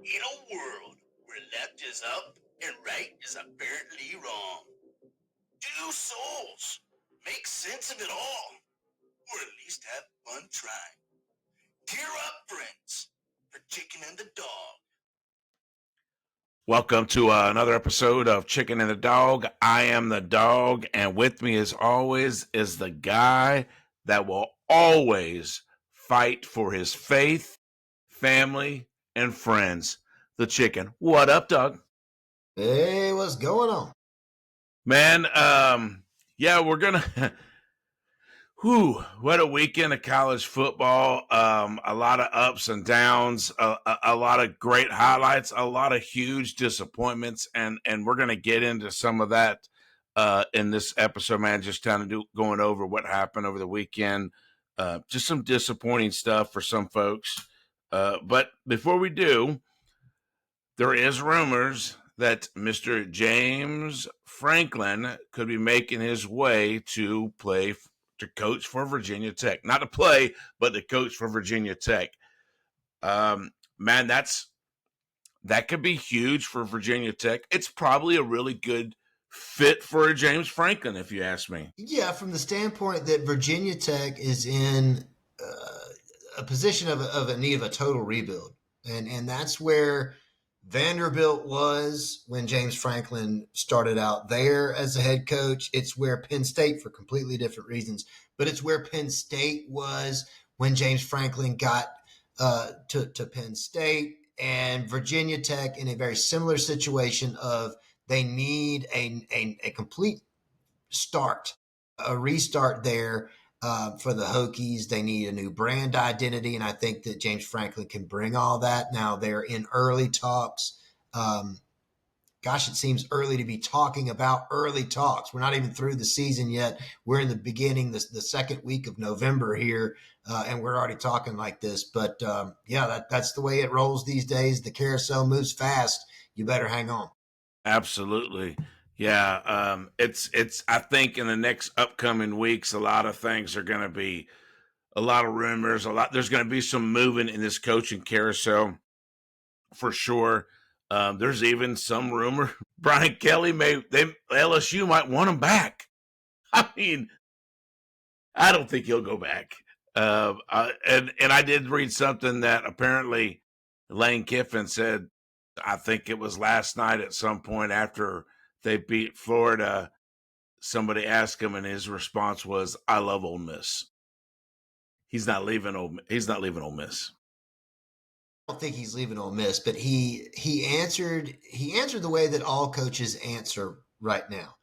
In a world where left is up and right is apparently wrong, do souls make sense of it all? Or at least have fun trying. Gear up, friends, for Chicken and the Dog. Welcome to another episode of Chicken and the Dog. I am the dog, and with me, as always, is the guy that will always fight for his faith, family, and friends, the chicken. What up, Doug? Hey, what's going on? Man, yeah, we're gonna whew, what a weekend of college football. A lot of ups and downs, a lot of great highlights, a lot of huge disappointments, and we're gonna get into some of that in this episode, man. Just kind of going over what happened over the weekend. Just some disappointing stuff for some folks. But before we do, there is rumors that Mr. James Franklin could be making his way to coach for Virginia Tech. Not to play, but to coach for Virginia Tech. Man, that could be huge for Virginia Tech. It's probably a really good fit for James Franklin, if you ask me. Yeah, from the standpoint that Virginia Tech is in a position of a need of a total rebuild, and that's where Vanderbilt was when James Franklin started out there as a head coach. It's where Penn State, for completely different reasons, but it's where Penn State was when James Franklin got to Penn State, and Virginia Tech in a very similar situation of they need a complete start, a restart there for the Hokies. They need a new brand identity, and I think that James Franklin can bring all that. Now they're in early talks. Gosh, it seems early to be talking about early talks. We're not even through the season yet. We're in the beginning, the second week of November here, and we're already talking like this. But yeah, that's the way it rolls these days. The carousel moves fast. You better hang on. Absolutely. Yeah. It's I think in the next upcoming weeks, a lot of things are gonna be a lot of rumors, there's gonna be some moving in this coaching carousel for sure. There's even some rumor Brian Kelly LSU might want him back. I mean, I don't think he'll go back. And I did read something that apparently Lane Kiffin said. I think it was last night at some point after they beat Florida. Somebody asked him, and his response was, "I love Ole Miss." He's not leaving Ole Miss. I don't think he's leaving Ole Miss, but he answered the way that all coaches answer right now.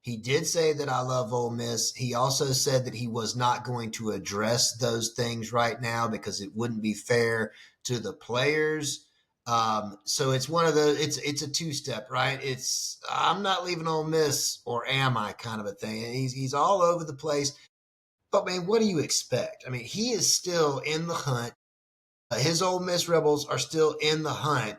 He did say that I love Ole Miss. He also said that he was not going to address those things right now because it wouldn't be fair to the players. So it's one of those. It's a two-step, right? It's I'm not leaving Ole Miss, or am I, kind of a thing. And he's all over the place. But man, what do you expect? I mean, he is still in the hunt. His Ole Miss Rebels are still in the hunt.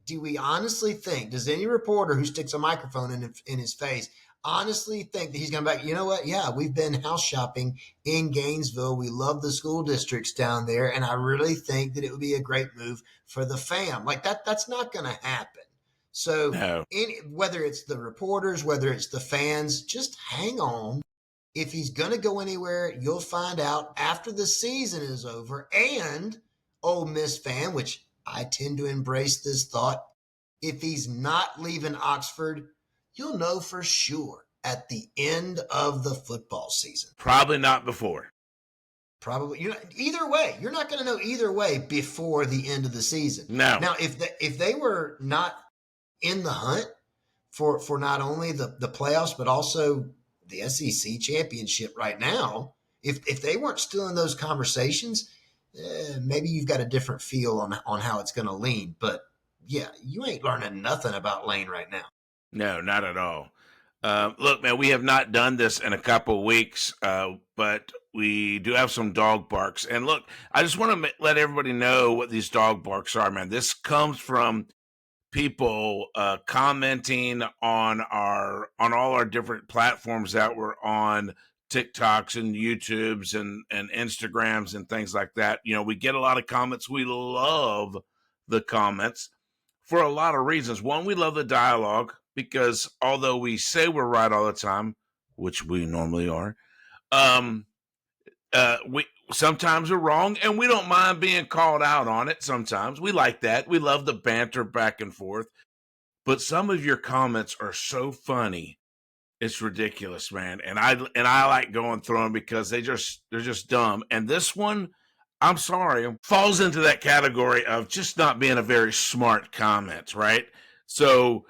Do we honestly think, does any reporter who sticks a microphone in his face honestly think that he's going to back, you know what? Yeah, we've been house shopping in Gainesville. We love the school districts down there. And I really think that it would be a great move for the fam. Like that's not going to happen. So No. Whether it's the reporters, whether it's the fans, just hang on. If he's going to go anywhere, you'll find out after the season is over. And Ole Miss fan, which I tend to embrace this thought, if he's not leaving Oxford, you'll know for sure at the end of the football season. Probably not before. Probably either way. You're not going to know either way before the end of the season. No. Now, if they were not in the hunt for not only the playoffs but also the SEC championship right now, if they weren't still in those conversations, maybe you've got a different feel on how it's going to lean. But yeah, you ain't learning nothing about Lane right now. No, not at all. Look, man, we have not done this in a couple of weeks, but we do have some dog barks. And look, I just want to let everybody know what these dog barks are, man. This comes from people commenting on all our different platforms that we're on, TikToks and YouTubes and Instagrams and things like that. You know, we get a lot of comments. We love the comments for a lot of reasons. One, we love the dialogue because although we say we're right all the time, which we normally are, we sometimes we're wrong, and we don't mind being called out on it. Sometimes we like that. We love the banter back and forth. But some of your comments are so funny, it's ridiculous, man. And I like going through them because they're just dumb. And this one, I'm sorry, falls into that category of just not being a very smart comment, right? So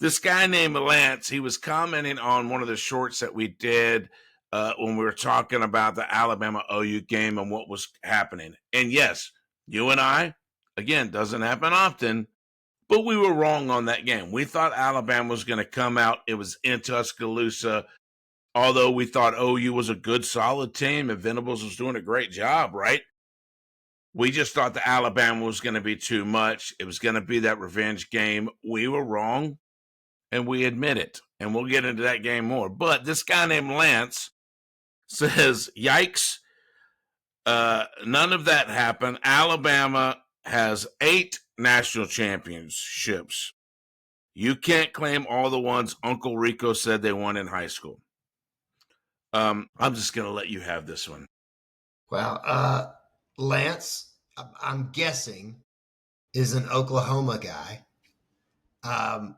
this guy named Lance, he was commenting on one of the shorts that we did when we were talking about the Alabama OU game and what was happening. And yes, you and I, again, doesn't happen often, but we were wrong on that game. We thought Alabama was going to come out. It was in Tuscaloosa. Although we thought OU was a good, solid team and Venables was doing a great job, right? We just thought that Alabama was going to be too much. It was going to be that revenge game. We were wrong, and we admit it. And we'll get into that game more. But this guy named Lance says, yikes, none of that happened. Alabama has 8 national championships. You can't claim all the ones Uncle Rico said they won in high school. I'm just going to let you have this one. Well, Lance, I'm guessing, is an Oklahoma guy,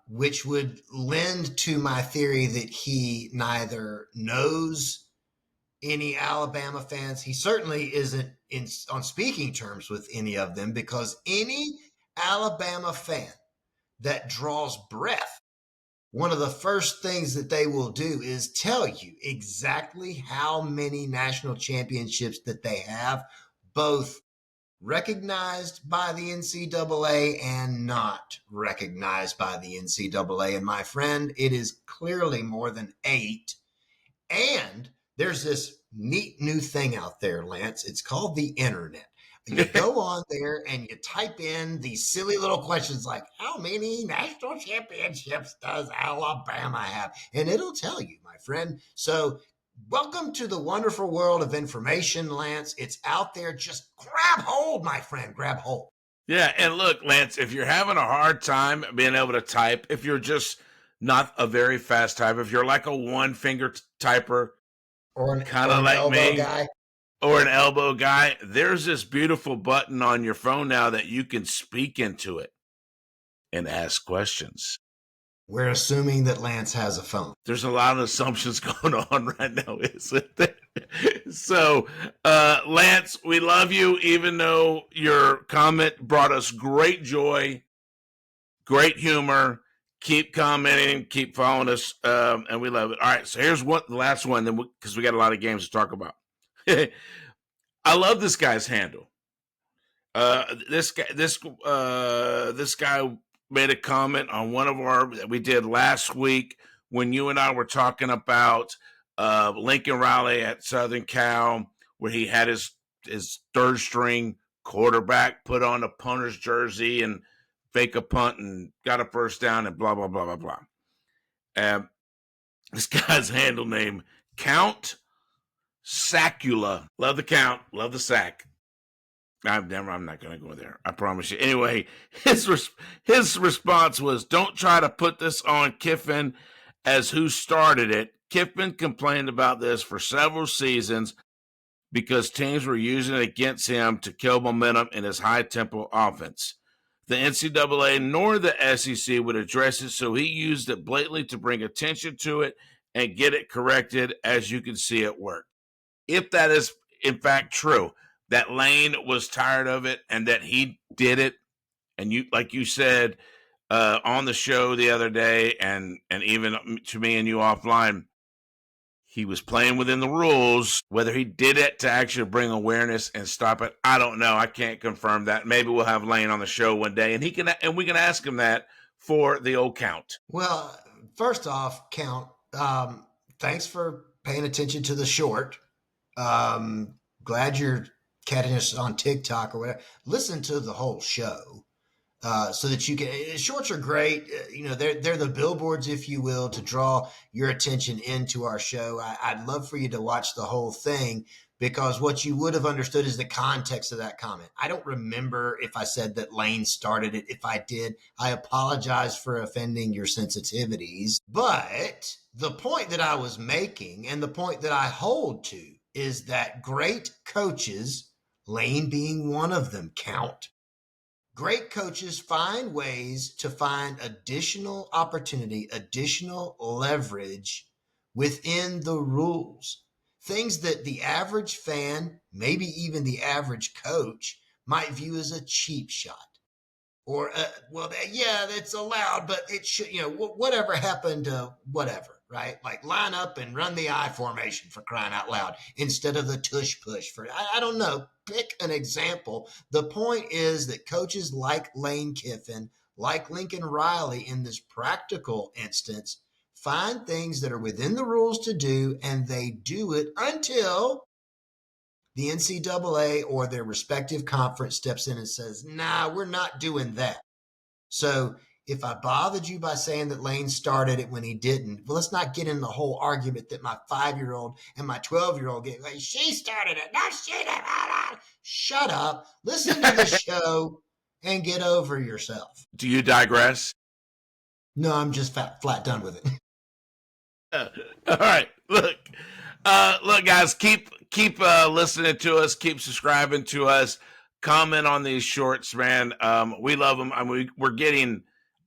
which would lend to my theory that he neither knows any Alabama fans. He certainly isn't on speaking terms with any of them, because any Alabama fan that draws breath, one of the first things that they will do is tell you exactly how many national championships that they have, both recognized by the NCAA and not recognized by the NCAA. And my friend, it is clearly more than 8. And there's this neat new thing out there, Lance. It's called the internet. You go on there and you type in these silly little questions like, how many national championships does Alabama have? And it'll tell you, my friend. So welcome to the wonderful world of information, Lance. It's out there. Just grab hold, my friend. Grab hold. Yeah, and look, Lance, if you're having a hard time being able to type, if you're just not a very fast typer, if you're like a one-finger typer, or kind of like me, guy. Or an elbow guy, there's this beautiful button on your phone now that you can speak into it and ask questions. We're assuming that Lance has a phone. There's a lot of assumptions going on right now, isn't there? So, Lance, we love you, even though your comment brought us great joy, great humor. Keep commenting, keep following us, and we love it. All right, so here's the last one, then because we got a lot of games to talk about. I love this guy's handle. This guy made a comment on one of our that we did last week when you and I were talking about Lincoln Riley at Southern Cal, where he had his third string quarterback put on a punter's jersey and fake a punt and got a first down and blah blah blah blah blah. This guy's handle name Count Sacula. Love the count. Love the sack. I'm not going to go there. I promise you. Anyway, his response was, don't try to put this on Kiffin as who started it. Kiffin complained about this for several seasons because teams were using it against him to kill momentum in his high-tempo offense. The NCAA nor the SEC would address it, so he used it blatantly to bring attention to it and get it corrected, as you can see at work. If that is, in fact, true, that Lane was tired of it and that he did it, and you, like you said on the show the other day, and even to me and you offline, he was playing within the rules. Whether he did it to actually bring awareness and stop it, I don't know. I can't confirm that. Maybe we'll have Lane on the show one day, and we can ask him that for the old count. Well, first off, Count, thanks for paying attention to the short. Glad you're catching us on TikTok or whatever. Listen to the whole show so that you can. Shorts are great. They're the billboards, if you will, to draw your attention into our show. I'd love for you to watch the whole thing, because what you would have understood is the context of that comment. I don't remember if I said that Lane started it. If I did, I apologize for offending your sensitivities. But the point that I was making and the point that I hold to is that great coaches, Lane being one of them, count. Great coaches find ways to find additional opportunity, additional leverage within the rules. Things that the average fan, maybe even the average coach, might view as a cheap shot. Or, yeah, that's allowed, but it should, whatever happened to whatever, right? Like line up and run the I formation for crying out loud instead of the tush push for, I don't know, pick an example. The point is that coaches like Lane Kiffin, like Lincoln Riley in this practical instance, find things that are within the rules to do, and they do it until the NCAA or their respective conference steps in and says, nah, we're not doing that. So if I bothered you by saying that Lane started it when he didn't, well, let's not get in the whole argument that my 5-year-old and my 12-year-old get, like, she started it. No, she didn't. Shut up. Listen to the show and get over yourself. Do you digress? No, I'm just flat done with it. All right. Look, guys, keep listening to us. Keep subscribing to us. Comment on these shorts, man. We love them. We're getting,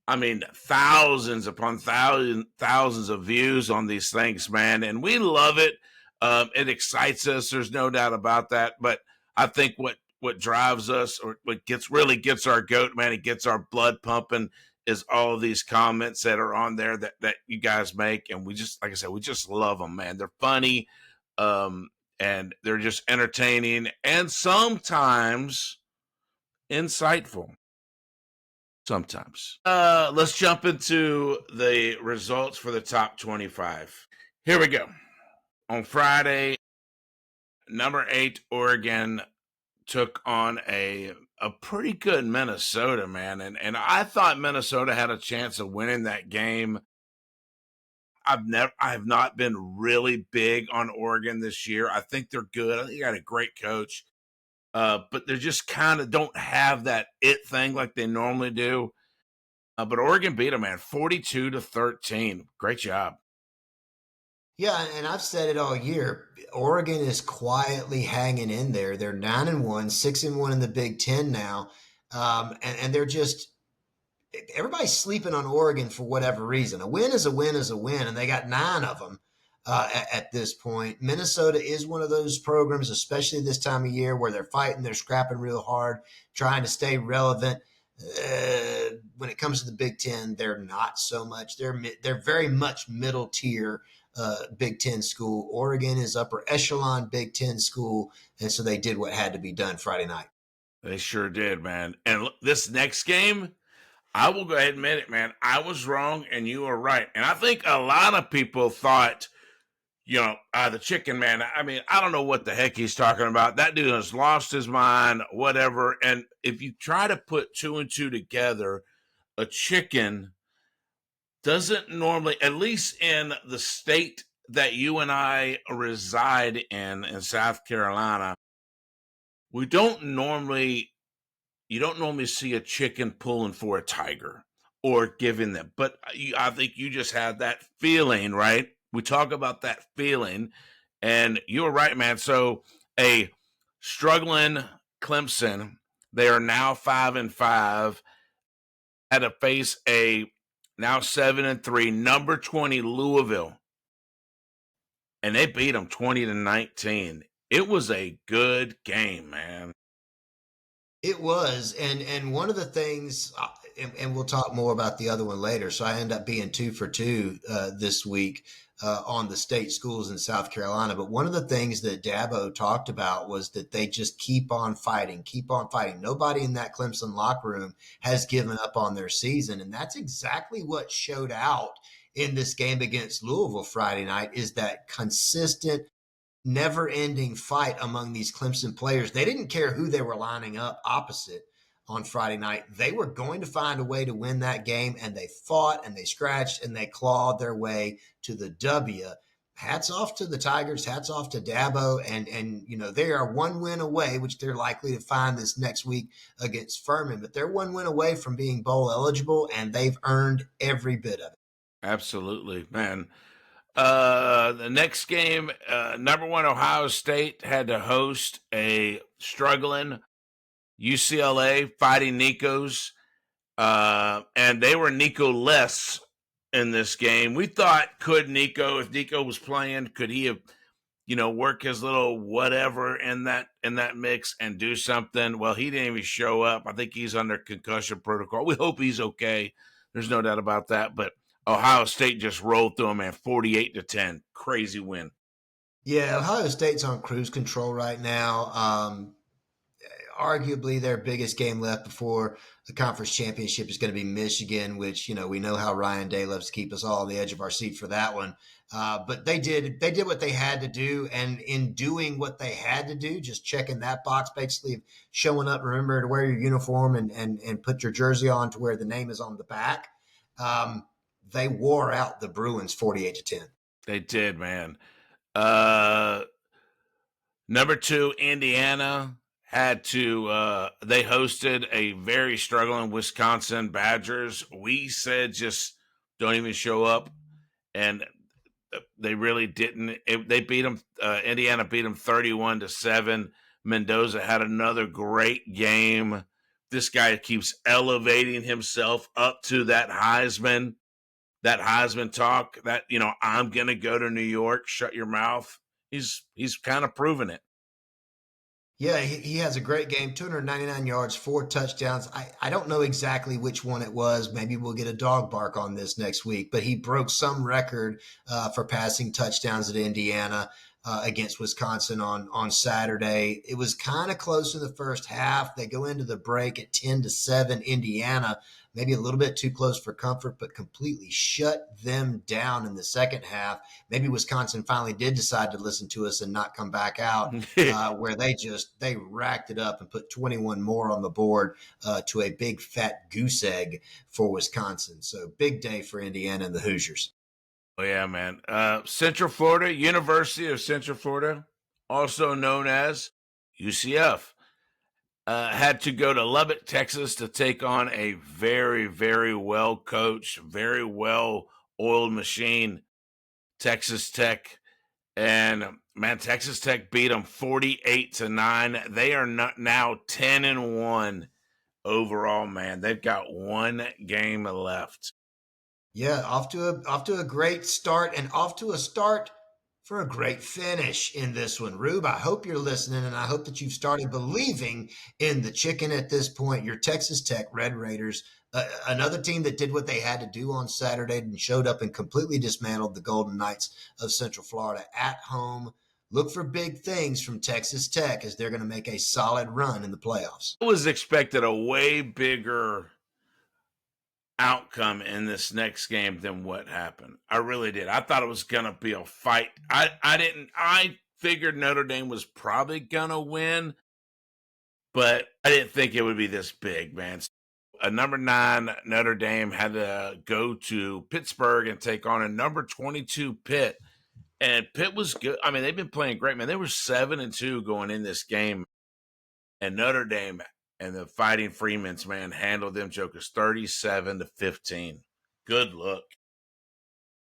thousands upon thousands of views on these things, man, and we love it. It excites us. There's no doubt about that. But I think what drives us, or what really gets our goat, man, it gets our blood pumping, is all of these comments that are on there that you guys make. And we just, like I said, we just love them, man. They're funny. And they're just entertaining and sometimes insightful. Sometimes. Let's jump into the results for the top 25. Here we go. On Friday, number 8 Oregon took on a pretty good Minnesota, man. And I thought Minnesota had a chance of winning that game. I have not been really big on Oregon this year. I think they're good. I think they got a great coach. But they just kind of don't have that it thing like they normally do. But Oregon beat them, man, 42-13. Great job. Yeah, and I've said it all year. Oregon is quietly hanging in there. They're 9-1, 6-1 in the Big Ten now, and they're just, everybody's sleeping on Oregon for whatever reason. A win is a win is a win, and they got 9 of them at this point. Minnesota is one of those programs, especially this time of year, where they're fighting, they're scrapping real hard, trying to stay relevant. When it comes to the Big Ten, they're not so much. They're very much middle tier Big Ten school. Oregon is upper echelon Big Ten school, and so they did what had to be done Friday night. They sure did, man. And this next game, I will go ahead and admit it, man. I was wrong and you were right. And I think a lot of people thought, the chicken man, I don't know what the heck he's talking about. That dude has lost his mind, whatever. And if you try to put 2 and 2 together, a chicken doesn't normally, at least in the state that you and I reside in South Carolina, you don't normally see a chicken pulling for a tiger or giving them. But I think you just had that feeling, right? We talk about that feeling, and you were right, man. So a struggling Clemson, they are now 5-5, had to face a now 7-3 number 20 Louisville, and they beat them 20-19. It was a good game, man. It was, and one of the things, and we'll talk more about the other one later. So I end up being 2 for 2 this week on the state schools in South Carolina. But one of the things that Dabo talked about was that they just keep on fighting. Nobody in that Clemson locker room has given up on their season, and that's exactly what showed out in this game against Louisville Friday night. Is that consistent, never-ending fight among these Clemson players. They didn't care who they were lining up opposite on Friday night. They were going to find a way to win that game, and they fought and they scratched and they clawed their way to the W. hats off to the Tigers, hats off to Dabo, and they are one win away, which they're likely to find this next week against Furman, but they're one win away from being bowl eligible, and they've earned every bit of it. Absolutely, man. The next game, number one Ohio State had to host a struggling UCLA Fighting Nicos, and they were Nico-less in this game. We thought, if Nico was playing, could he have, work his little whatever in that mix and do something? Well, he didn't even show up. I think he's under concussion protocol. We hope he's okay. There's no doubt about that. But Ohio State just rolled through him, man, 48-10. Crazy win. Yeah, Ohio State's on cruise control right now. Arguably their biggest game left before the conference championship is going to be Michigan, which, we know how Ryan Day loves to keep us all on the edge of our seat for that one. But they did what they had to do. And in doing what they had to do, just checking that box, basically showing up, remember to wear your uniform and put your jersey on to where the name is on the back. They wore out the Bruins 48-10. They did, man. Number two, Indiana had to they hosted a very struggling Wisconsin Badgers. We said just don't even show up, and they really didn't. They beat them. Indiana beat them 31-7. Mendoza had another great game. This guy keeps elevating himself up to that Heisman talk. That I'm gonna go to New York. Shut your mouth. He's kind of proven it. Yeah, he has a great game, 299 yards, 4 touchdowns. I don't know exactly which one it was. Maybe we'll get a dog bark on this next week, but he broke some record for passing touchdowns at Indiana against Wisconsin on Saturday. It was kind of close in the first half. They go into the break at 10-7. Indiana, maybe a little bit too close for comfort, but completely shut them down in the second half. Maybe Wisconsin finally did decide to listen to us and not come back out, where they racked it up and put 21 more on the board to a big fat goose egg for Wisconsin. So big day for Indiana and the Hoosiers. Oh, yeah, man. Central Florida, University of Central Florida, also known as UCF, had to go to Lubbock, Texas to take on a very, very well-coached, very well-oiled machine, Texas Tech. And, man, Texas Tech beat them 48-9. They are now 10-1 overall, man. They've got one game left. Yeah, off to a great start and off to a start for a great finish in this one. Rube, I hope you're listening, and I hope that you've started believing in the chicken at this point. Your Texas Tech Red Raiders, another team that did what they had to do on Saturday and showed up and completely dismantled the Golden Knights of Central Florida at home. Look for big things from Texas Tech as they're going to make a solid run in the playoffs. I was expected a way bigger outcome in this next game than what happened. I really did. I thought it was going to be a fight. I figured Notre Dame was probably going to win, but I didn't think it would be this big, man. A number 9 Notre Dame had to go to Pittsburgh and take on a number 22 Pitt. And Pitt was good. I mean, they've been playing great, man. They were 7-2 going in this game. And Notre Dame and the Fighting Freemans, man, handled them jokers 37-15. Good look.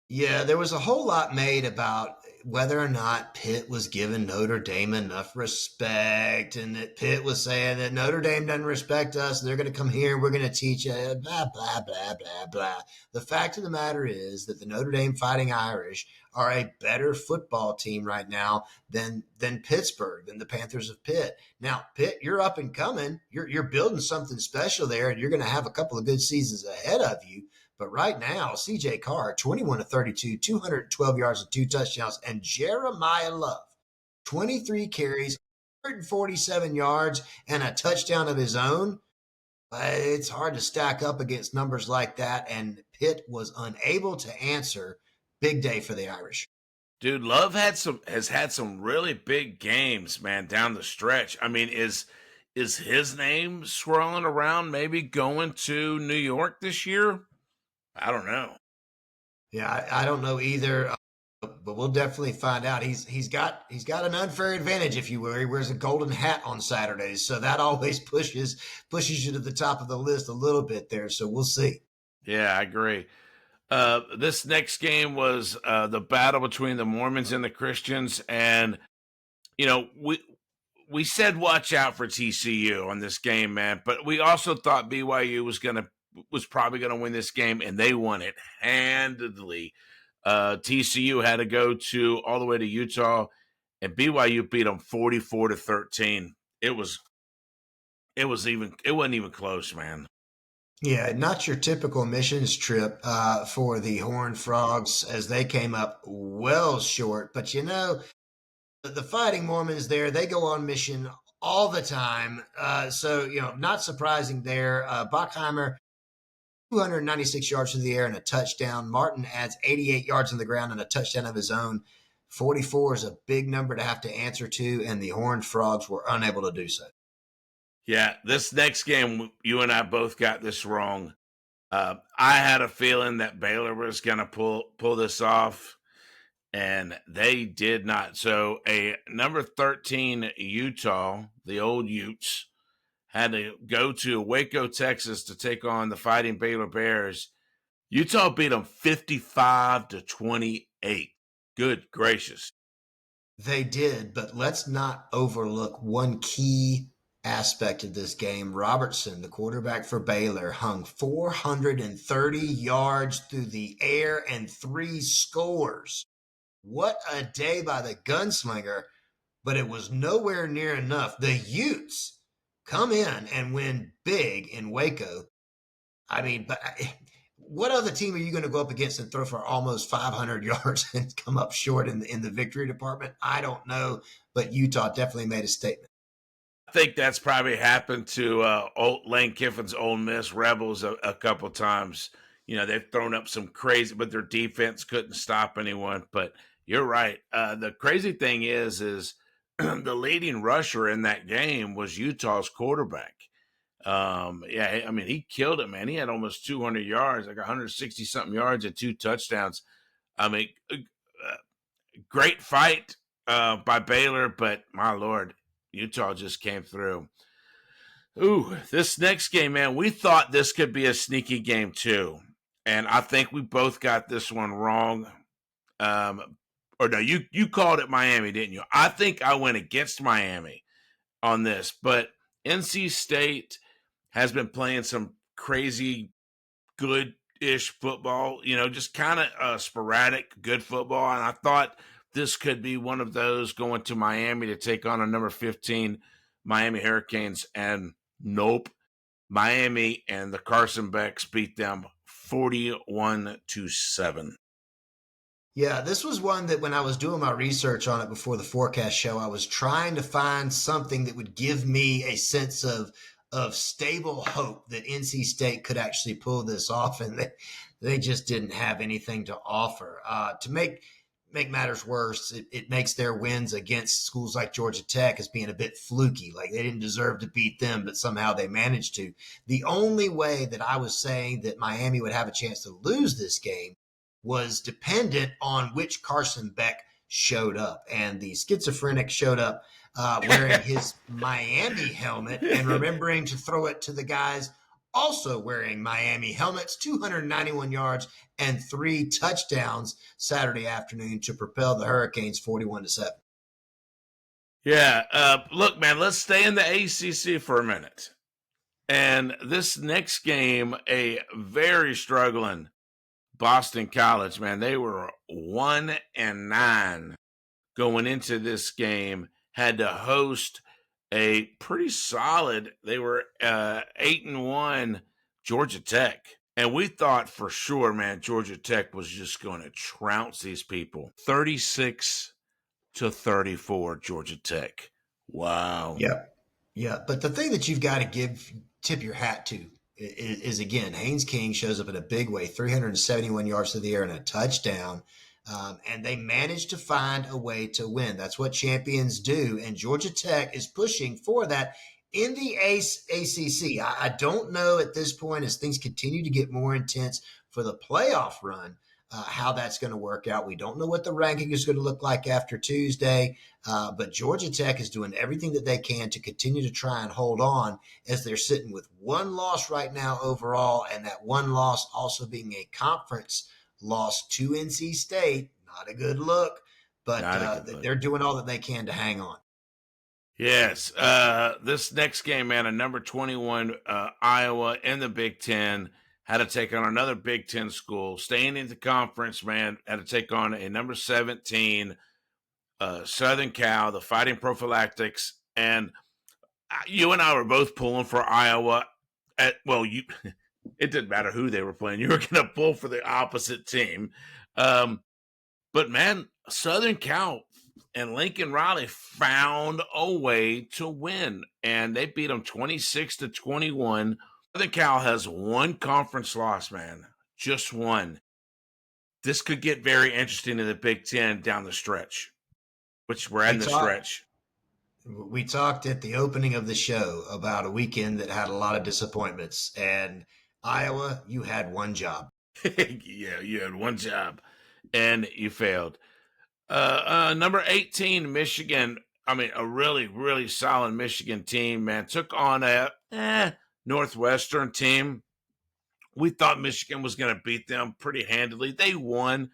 Yeah, there was a whole lot made about whether or not Pitt was giving Notre Dame enough respect, and that Pitt was saying that Notre Dame doesn't respect us. They're going to come here. We're going to teach you, blah, blah, blah, blah, blah. The fact of the matter is that the Notre Dame Fighting Irish are a better football team right now than Pittsburgh, than the Panthers of Pitt. Now, Pitt, you're up and coming. You're building something special there, and you're going to have a couple of good seasons ahead of you. But right now, C.J. Carr, 21-32, 212 yards and 2 touchdowns. And Jeremiah Love, 23 carries, 147 yards, and a touchdown of his own. It's hard to stack up against numbers like that. And Pitt was unable to answer. Big day for the Irish. Dude, Love has had some really big games, man, down the stretch. I mean, is his name swirling around maybe going to New York this year? I don't know. Yeah, I don't know either. but we'll definitely find out. He's got an unfair advantage, if you will. He wears a golden hat on Saturdays, so that always pushes you to the top of the list a little bit there. So we'll see. Yeah, I agree. This next game was the battle between the Mormons and the Christians, and we said watch out for TCU on this game, man. But we also thought BYU was probably gonna win this game, and they won it handedly. TCU had to go all the way to Utah, and BYU beat them 44-13. It wasn't even close, man. Yeah, not your typical missions trip for the Horned Frogs, as they came up well short. But the Fighting Mormons there, they go on mission all the time. So, not surprising there. Bockheimer, 296 yards through the air and a touchdown. Martin adds 88 yards on the ground and a touchdown of his own. 44 is a big number to have to answer to, and the Horned Frogs were unable to do so. Yeah, this next game, you and I both got this wrong. I had a feeling that Baylor was going to pull this off, and they did not. So a number 13 Utah, the old Utes, had to go to Waco, Texas to take on the Fighting Baylor Bears. Utah beat them 55-28. Good gracious. They did, but let's not overlook one key aspect of this game. Robertson, the quarterback for Baylor, hung 430 yards through the air and 3 scores. What a day by the gunslinger, but it was nowhere near enough. The Utes come in and win big in Waco. I mean, but what other team are you going to go up against and throw for almost 500 yards and come up short in the victory department? I don't know, but Utah definitely made a statement. I think that's probably happened to Lane Kiffin's Ole Miss Rebels a couple times. They've thrown up some crazy, but their defense couldn't stop anyone. But you're right. The crazy thing is the leading rusher in that game was Utah's quarterback. Yeah, I mean, he killed it, man. He had almost 200 yards, like 160 something yards and 2 touchdowns. I mean, great fight by Baylor, but my Lord, Utah just came through. Ooh, this next game, man, we thought this could be a sneaky game too. And I think we both got this one wrong. Or no, you called it Miami, didn't you? I think I went against Miami on this, but NC State has been playing some crazy good-ish football, just kind of sporadic good football. And I thought this could be one of those going to Miami to take on a number 15 Miami Hurricanes. And nope, Miami and the Carson Becks beat them 41-7. Yeah, this was one that when I was doing my research on it before the forecast show, I was trying to find something that would give me a sense of stable hope that NC State could actually pull this off, and they just didn't have anything to offer. To make matters worse, it makes their wins against schools like Georgia Tech as being a bit fluky. Like they didn't deserve to beat them, but somehow they managed to. The only way that I was saying that Miami would have a chance to lose this game was dependent on which Carson Beck showed up. And the schizophrenic showed up wearing his Miami helmet and remembering to throw it to the guys also wearing Miami helmets. 291 yards and 3 touchdowns Saturday afternoon to propel the Hurricanes 41-7. Yeah, look, man, let's stay in the ACC for a minute. And this next game, a very struggling Boston College, man, they were 1-9 going into this game, had to host a pretty solid, they were 8-1 Georgia Tech. And we thought for sure, man, Georgia Tech was just going to trounce these people. 36-34 Georgia Tech. Wow. Yeah. But the thing that you've got to tip your hat to is again, Haynes King shows up in a big way, 371 yards to the air and a touchdown. And they managed to find a way to win. That's what champions do. And Georgia Tech is pushing for that in the ACC. I don't know at this point, as things continue to get more intense for the playoff run, how that's going to work out. We don't know what the ranking is going to look like after Tuesday, but Georgia Tech is doing everything that they can to continue to try and hold on as they're sitting with one loss right now overall, and that one loss also being a conference loss to NC State. Not a good look, but Not a good look. they're doing all that they can to hang on. Yes. This next game, man, a number 21 Iowa in the Big Ten had to take on another Big Ten school. Staying in the conference, man, had to take on a number 17 Southern Cal, the Fighting Prophylactics. And you and I were both pulling for Iowa. It didn't matter who they were playing. You were going to pull for the opposite team. But, man, Southern Cal and Lincoln Riley found a way to win, and they beat them 26-21. Southern Cal has one conference loss, man, just one. This could get very interesting in the Big Ten down the stretch, which we're in the stretch. We talked at the opening of the show about a weekend that had a lot of disappointments, and Iowa, you had one job. Yeah, you had one job, and you failed. Number 18, Michigan. I mean, a really, really solid Michigan team, man. Took on a Northwestern team. We thought Michigan was going to beat them pretty handily. They won,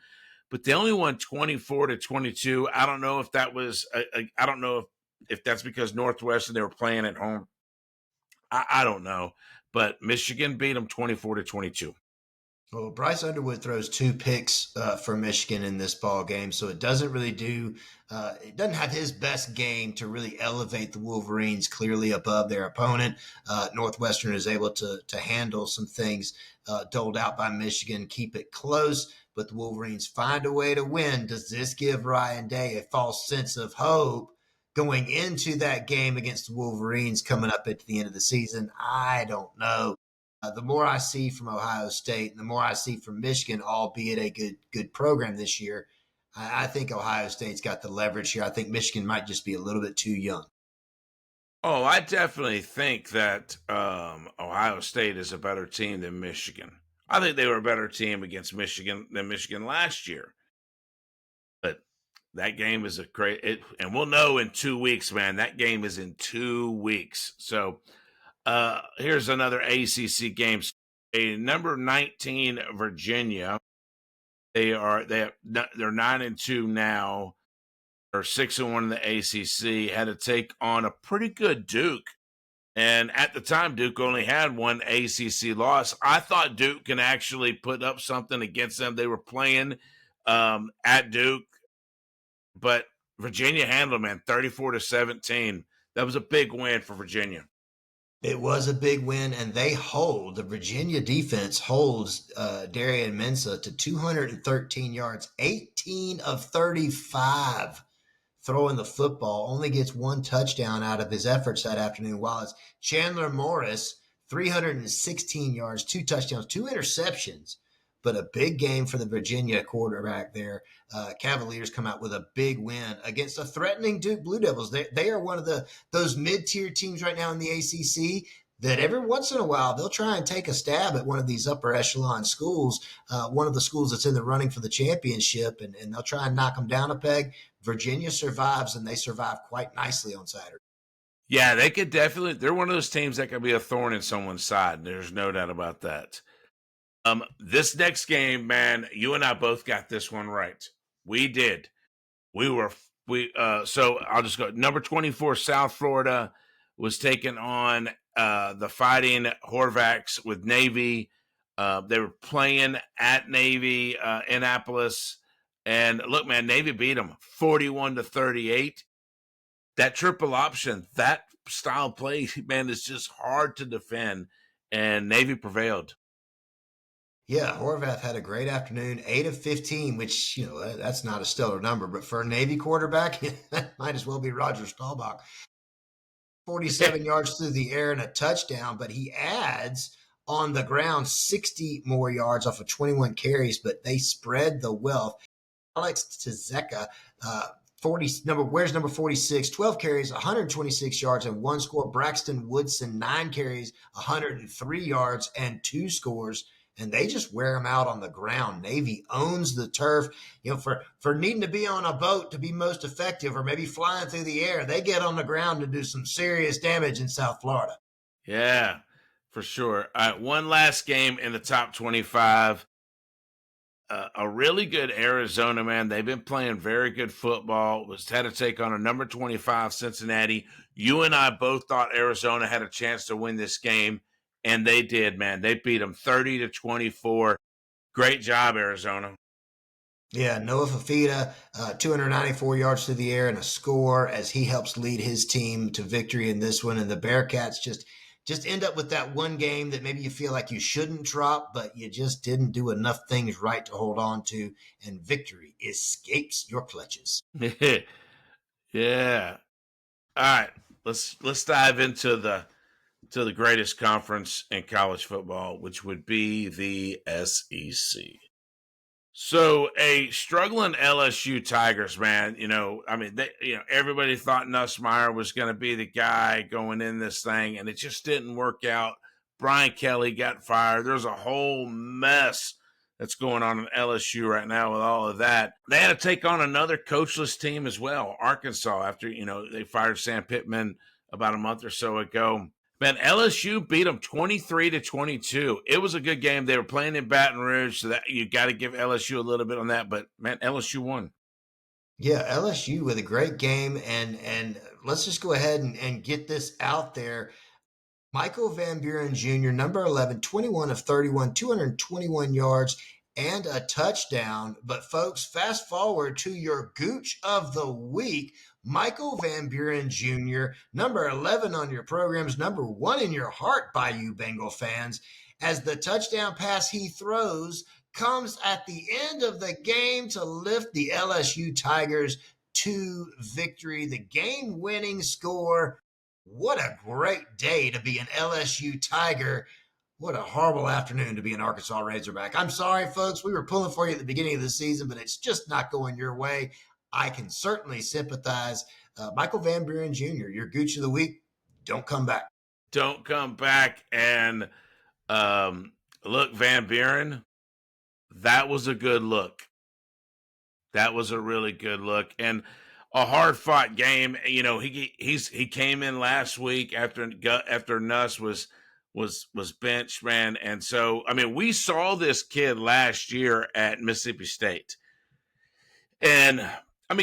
but they only won 24-22. I don't know if that was, I don't know if that's because Northwestern, they were playing at home. I don't know, but Michigan beat them 24-22. Well, Bryce Underwood throws 2 picks for Michigan in this ball game, so it doesn't really it doesn't have his best game to really elevate the Wolverines clearly above their opponent. Northwestern is able to handle some things doled out by Michigan, keep it close, but the Wolverines find a way to win. Does this give Ryan Day a false sense of hope going into that game against the Wolverines coming up at the end of the season? I don't know. The more I see from Ohio State and the more I see from Michigan, albeit a good program this year, I think Ohio State's got the leverage here. I think Michigan might just be a little bit too young. Oh, I definitely think that Ohio State is a better team than Michigan. I think they were a better team against Michigan than Michigan last year. But that game is and we'll know in 2 weeks, man. That game is in 2 weeks. So here's another ACC game. A number 19 Virginia. They're 9-2 now. They're 6-1 in the ACC. Had to take on a pretty good Duke, and at the time Duke only had one ACC loss. I thought Duke can actually put up something against them. They were playing at Duke, but Virginia handled them, man, 34-17. That was a big win for Virginia. It was a big win, and the Virginia defense holds Darian Mensah to 213 yards, 18 of 35 throwing the football, only gets 1 touchdown out of his efforts that afternoon, while it's Chandler Morris, 316 yards, 2 touchdowns, 2 interceptions, but a big game for the Virginia quarterback there. Cavaliers come out with a big win against a threatening Duke Blue Devils. They are one of those mid-tier teams right now in the ACC that every once in a while they'll try and take a stab at one of these upper echelon schools, one of the schools that's in the running for the championship, and they'll try and knock them down a peg. Virginia survives, and they survive quite nicely on Saturday. Yeah, they could definitely. They're one of those teams that could be a thorn in someone's side. There's no doubt about that. This next game, man, you and I both got this one right. We did. So I'll just go. Number 24, South Florida was taking on the Fighting Horvaths with Navy. They were playing at Navy, Annapolis. And look, man, Navy beat them 41-38. That triple option, that style play, man, is just hard to defend. And Navy prevailed. Yeah, Horvath had a great afternoon, 8 of 15, which, that's not a stellar number, but for a Navy quarterback, that might as well be Roger Staubach. 47 yards through the air and a touchdown, but he adds on the ground 60 more yards off of 21 carries, but they spread the wealth. Alex Tzeka, number 46, 12 carries, 126 yards and 1 score. Braxton Woodson, 9 carries, 103 yards and 2 scores. and they just wear them out on the ground. Navy owns the turf. For needing to be on a boat to be most effective, or maybe flying through the air, they get on the ground to do some serious damage in South Florida. Yeah, for sure. All right, one last game in the top 25. A really good Arizona, man. They've been playing very good football. Was had to take on a number 25 Cincinnati. You and I both thought Arizona had a chance to win this game, and they did, man. They beat them 30-24. Great job, Arizona. Yeah, Noah Fafita, 294 yards through the air and a score as he helps lead his team to victory in this one. And the Bearcats just end up with that one game that maybe you feel like you shouldn't drop, but you just didn't do enough things right to hold on to, and victory escapes your clutches. Yeah. All right. Let's dive into the greatest conference in college football, which would be the SEC. So a struggling LSU Tigers, man. Everybody thought Nussmeier was going to be the guy going in this thing, and it just didn't work out. Brian Kelly got fired. There's a whole mess that's going on in LSU right now with all of that. They had to take on another coachless team as well, Arkansas, after they fired Sam Pittman about a month or so ago. Man, LSU beat them 23-22. It was a good game. They were playing in Baton Rouge, so that you got to give LSU a little bit on that. But man, LSU won. Yeah, LSU with a great game, and let's just go ahead and get this out there. Michael Van Buren Jr., number 11, 21 of 31, 221 yards and a touchdown. But folks, fast forward to your Gooch of the week. Michael Van Buren Jr., number 11 on your program's, number 1 in your heart by you Bengal fans, as the touchdown pass he throws comes at the end of the game to lift the LSU Tigers to victory. The game-winning score. What a great day to be an LSU Tiger. What a horrible afternoon to be an Arkansas Razorback. I'm sorry, folks. We were pulling for you at the beginning of the season, but it's just not going your way. I can certainly sympathize. Michael Van Buren Jr., your Gooch of the week, don't come back. Don't come back. And look, Van Buren, that was a good look. That was a really good look. And a hard fought game. He came in last week after Nuss was benched, man. And so, we saw this kid last year at Mississippi State. And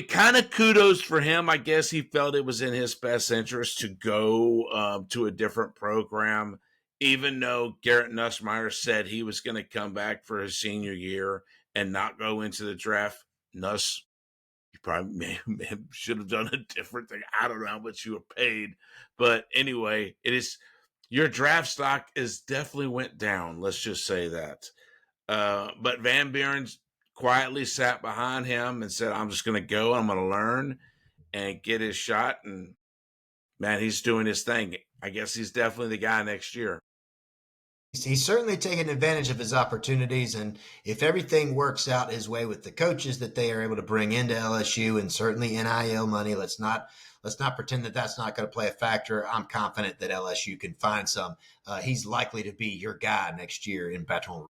kind of kudos for him. I guess he felt it was in his best interest to go to a different program, even though Garrett Nussmeier said he was going to come back for his senior year and not go into the draft. Nuss, you probably should have done a different thing. I don't know how much you were paid. But anyway, your draft stock is definitely went down. Let's just say that. But Van Buren quietly sat behind him and said, I'm just going to go. I'm going to learn and get his shot. And, man, he's doing his thing. I guess he's definitely the guy next year. He's certainly taken advantage of his opportunities, and if everything works out his way with the coaches that they are able to bring into LSU, and certainly NIL money, let's not pretend that that's not going to play a factor. I'm confident that LSU can find some. He's likely to be your guy next year in Baton Rouge.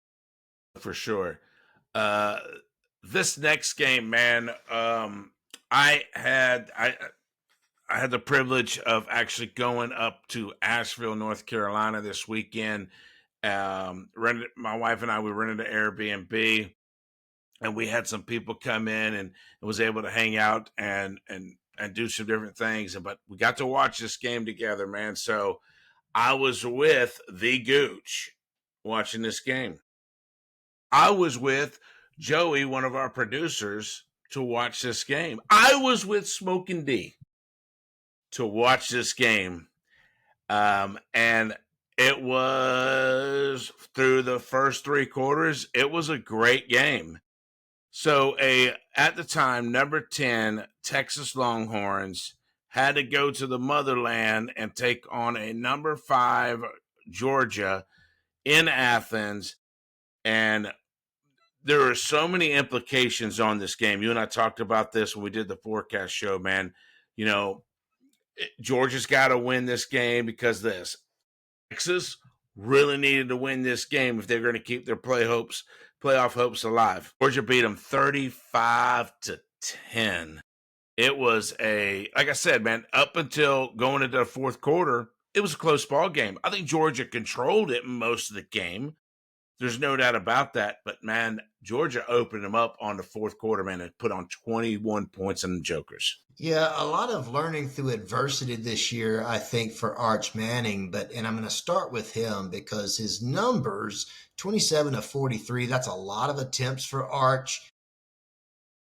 For sure. This next game, man, I had the privilege of actually going up to Asheville, North Carolina this weekend. My wife and I, we rented an Airbnb, and we had some people come in and was able to hang out and do some different things. But we got to watch this game together, man. So I was with the Gooch watching this game. I was with Joey, one of our producers, to watch this game. I was with Smokin' D to watch this game. And it was, through the first 3 quarters, it was a great game. So at the time, number 10 Texas Longhorns had to go to the motherland and take on a number 5 Georgia in Athens. And there are so many implications on this game. You and I talked about this when we did the forecast show, man. Georgia's got to win this game because Texas really needed to win this game if they're going to keep their playoff hopes alive. Georgia beat them 35-10. It was like I said, man, up until going into the fourth quarter, it was a close ball game. I think Georgia controlled it most of the game. There's no doubt about that. But, man, Georgia opened them up on the fourth quarter, man, and put on 21 points in the Jokers. Yeah, a lot of learning through adversity this year, I think, for Arch Manning. And I'm going to start with him because his numbers, 27 of 43, that's a lot of attempts for Arch.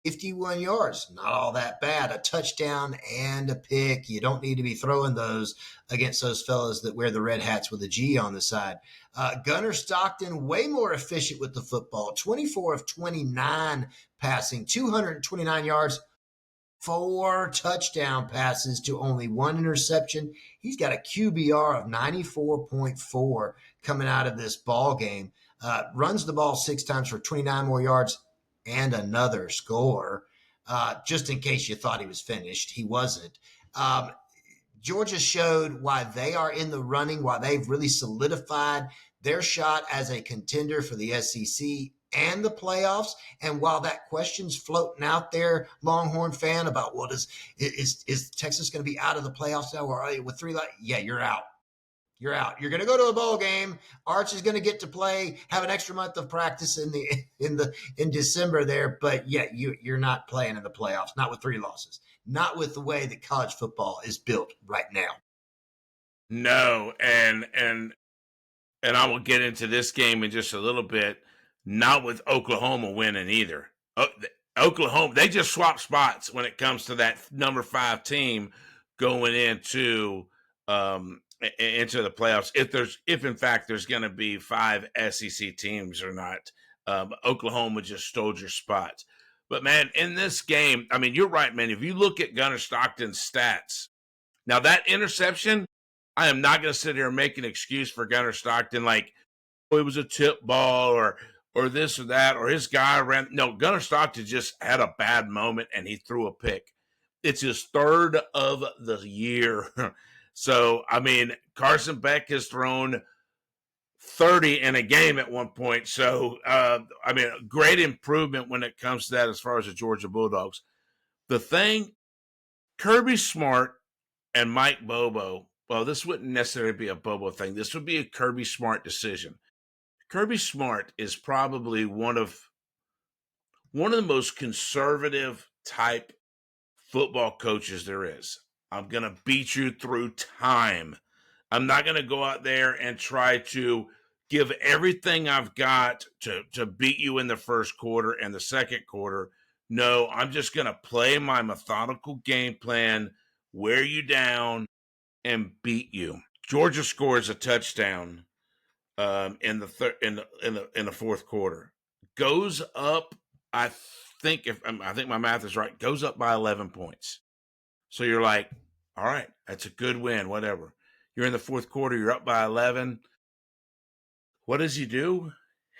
51 yards, not all that bad. A touchdown and a pick. You don't need to be throwing those against those fellas that wear the red hats with a G on the side. Gunnar Stockton, way more efficient with the football. 24 of 29 passing, 229 yards, 4 touchdown passes to only 1 interception. He's got a QBR of 94.4 coming out of this ball game. Runs the ball 6 times for 29 more yards and another score. Just in case you thought he was finished, he wasn't. Georgia showed why they are in the running, why they've really solidified their shot as a contender for the SEC and the playoffs. And while that question's floating out there, Longhorn fan, about what is Texas going to be out of the playoffs now? Or with 3, yeah, you're out. You're out. You're going to go to a bowl game. Arch is going to get to play, have an extra month of practice in December there, but yeah, you're not playing in the playoffs. Not with 3 losses. Not with the way that college football is built right now. No, and I will get into this game in just a little bit. Not with Oklahoma winning either. Oklahoma, they just swapped spots when it comes to that number 5 team going into the playoffs. If in fact there's going to be 5 SEC teams or not, Oklahoma just stole your spot. But man, in this game, I mean, you're right, man. If you look at Gunnar Stockton's stats, now that interception, I am not going to sit here and make an excuse for Gunnar Stockton, like, oh, it was a tip ball or this or that, or his guy ran. No, Gunnar Stockton just had a bad moment and he threw a pick. It's his 3rd of the year. So, I mean, Carson Beck has thrown 30 in a game at one point. So, I mean, great improvement when it comes to that as far as the Georgia Bulldogs. The thing, Kirby Smart and Mike Bobo, well, this wouldn't necessarily be a Bobo thing. This would be a Kirby Smart decision. Kirby Smart is probably one of the most conservative type football coaches there is. I'm going to beat you through time. I'm not going to go out there and try to give everything I've got to beat you in the first quarter and the second quarter. No, I'm just going to play my methodical game plan, wear you down, and beat you. Georgia scores a touchdown in the fourth quarter. Goes up, I think my math is right, goes up by 11 points. So you're like, all right, that's a good win, whatever. You're in the fourth quarter, you're up by 11. What does he do?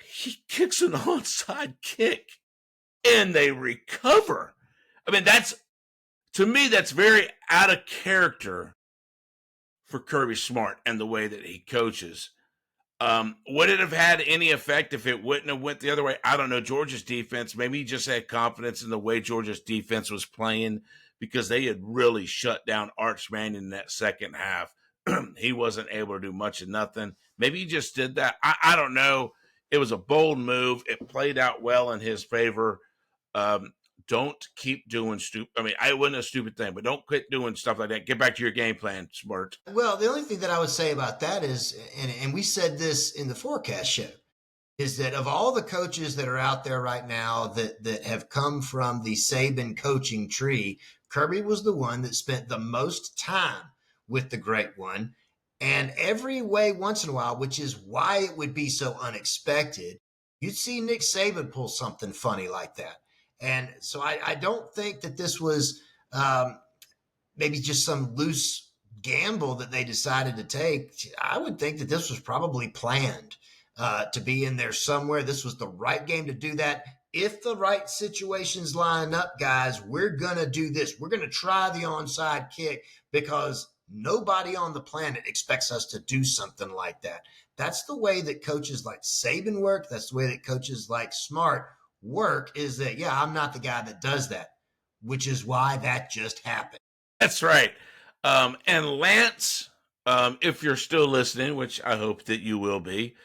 He kicks an onside kick, and they recover. I mean, to me, that's very out of character for Kirby Smart and the way that he coaches. Would it have had any effect if it wouldn't have went the other way? I don't know. Georgia's defense, maybe he just had confidence in the way Georgia's defense was playing because they had really shut down Arch Manning in that second half. He wasn't able to do much of nothing. Maybe he just did that. I don't know. It was a bold move. It played out well in his favor. Don't keep doing stupid. I mean, it wasn't a stupid thing, but don't quit doing stuff like that. Get back to your game plan, Smart. Well, the only thing that I would say about that is, and we said this in the forecast show, is that of all the coaches that are out there right now that have come from the Saban coaching tree, Kirby was the one that spent the most time with the great one. And every way once in a while, which is why it would be so unexpected, you'd see Nick Saban pull something funny like that. And so I don't think that this was maybe just some loose gamble that they decided to take. I would think that this was probably planned to be in there somewhere. This was the right game to do that. If the right situations line up, guys, we're going to do this. We're going to try the onside kick because Nobody on the planet expects us to do something like that. That's the way that coaches like Saban work. That's the way that coaches like Smart work, is that, yeah, I'm not the guy that does that, which is why that just happened. That's right. And Lance, if you're still listening, which I hope that you will be,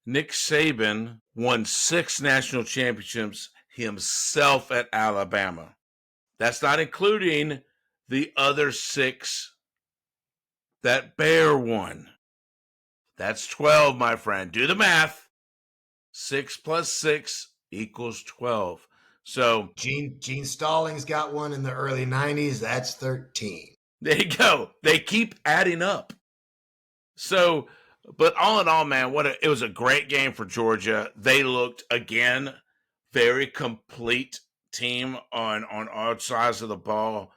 Nick Saban won 6 national championships himself at Alabama. That's not including the other 6 that Bear won. That's 12, my friend. Do the math. 6 plus 6 equals 12. So Gene Stallings got one in the early 90s. That's 13. there you go. They keep adding up. So, but all in all, man, it was a great game for Georgia. They looked, again, very complete team on all sides of the ball.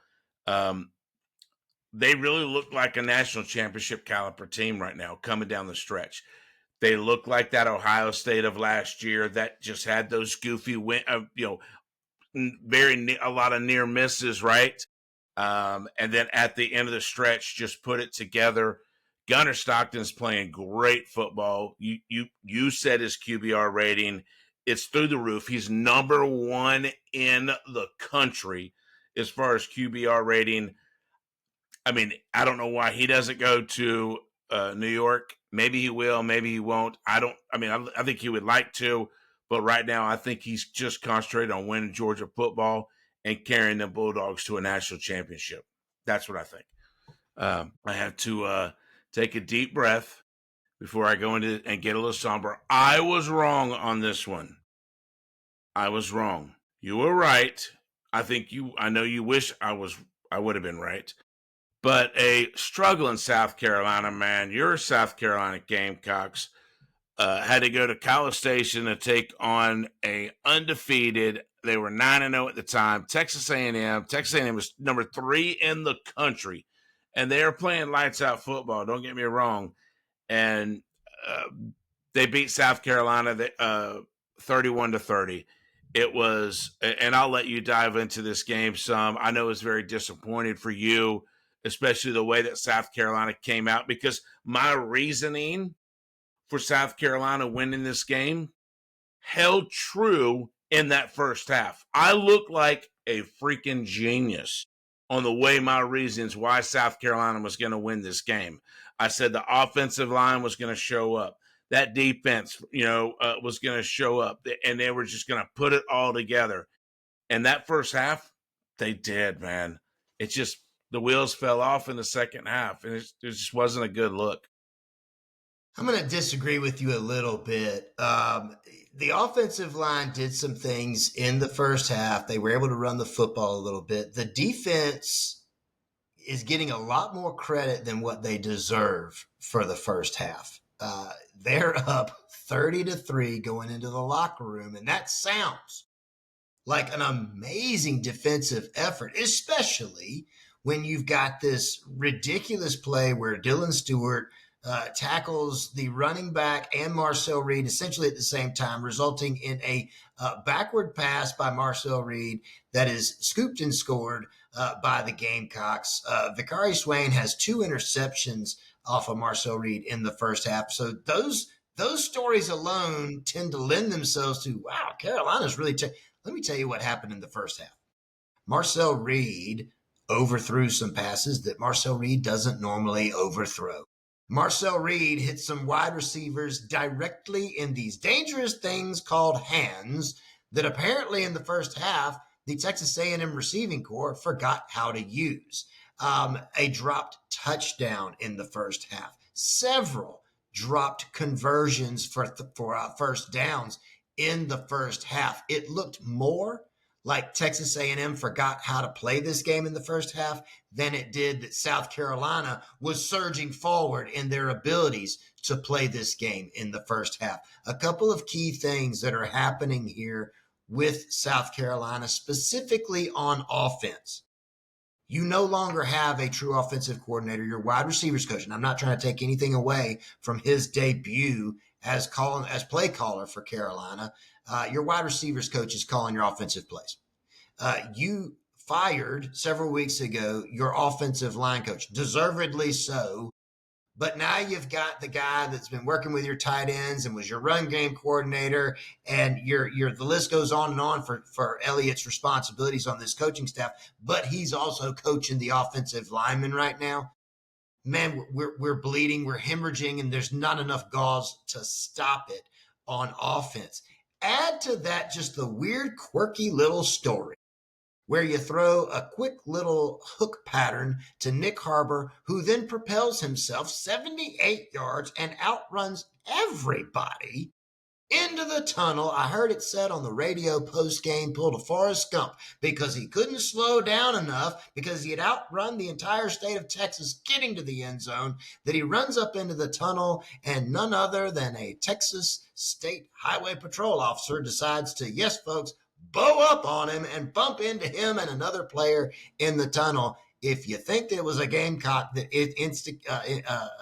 They really look like a national championship caliber team right now coming down the stretch. They look like that Ohio State of last year that just had those goofy, a lot of near misses, right? And then at the end of the stretch, just put it together. Gunnar Stockton's playing great football. You said his QBR rating, it's through the roof. He's number 1 in the country as far as QBR rating. I mean, I don't know why he doesn't go to New York. Maybe he will, maybe he won't. I think he would like to, but right now I think he's just concentrated on winning Georgia football and carrying the Bulldogs to a national championship. That's what I think. I have to take a deep breath before I go into and get a little somber. I was wrong on this one. I was wrong. You were right. I know you wish I would have been right. But a struggling South Carolina, man, your South Carolina Gamecocks had to go to College Station to take on a undefeated. They were 9-0 at the time. Texas A&M. Texas A&M was number 3 in the country, and they are playing lights out football. Don't get me wrong. And they beat South Carolina 31-30. It was, and I'll let you dive into this game some. I know it's very disappointed for you, especially the way that South Carolina came out, because my reasoning for South Carolina winning this game held true in that first half. I looked like a freaking genius on the way my reasons why South Carolina was going to win this game. I said the offensive line was going to show up. That defense, was going to show up, and they were just going to put it all together. And that first half, they did, man. It's just, the wheels fell off in the second half, and it just wasn't a good look. I'm going to disagree with you a little bit. The offensive line did some things in the first half. They were able to run the football a little bit. The defense is getting a lot more credit than what they deserve for the first half. They're up 30-3 going into the locker room, and that sounds like an amazing defensive effort, especially when you've got this ridiculous play where Dylan Stewart tackles the running back and Marcel Reed essentially at the same time, resulting in a backward pass by Marcel Reed that is scooped and scored by the Gamecocks. Vicari Swain has 2 interceptions off of Marcel Reed in the first half. So those stories alone tend to lend themselves to, wow, Carolina's really let me tell you what happened in the first half. Marcel Reed overthrew some passes that Marcel Reed doesn't normally overthrow. Marcel Reed hit some wide receivers directly in these dangerous things called hands that apparently in the first half, the Texas A&M receiving corps forgot how to use. A dropped touchdown in the first half. Several dropped conversions for first downs in the first half. It looked more like Texas A&M forgot how to play this game in the first half than it did that South Carolina was surging forward in their abilities to play this game in the first half. A couple of key things that are happening here with South Carolina, specifically on offense. You no longer have a true offensive coordinator, your wide receivers coach, and I'm not trying to take anything away from his debut as play caller for Carolina. Your wide receivers coach is calling your offensive plays. You fired several weeks ago your offensive line coach, deservedly so. But now you've got the guy that's been working with your tight ends and was your run game coordinator, and the list goes on for Elliott's responsibilities on this coaching staff. But he's also coaching the offensive linemen right now. Man, we're bleeding, we're hemorrhaging, and there's not enough gauze to stop it on offense. Add to that just the weird, quirky little story where you throw a quick little hook pattern to Nick Harbor, who then propels himself 78 yards and outruns everybody into the tunnel. I heard it said on the radio post-game, pulled a Forrest Gump because he couldn't slow down enough because he had outrun the entire state of Texas getting to the end zone, that he runs up into the tunnel, and none other than a Texas State Highway Patrol officer decides to, yes, folks, bow up on him and bump into him and another player in the tunnel. If you think that it was a Gamecock that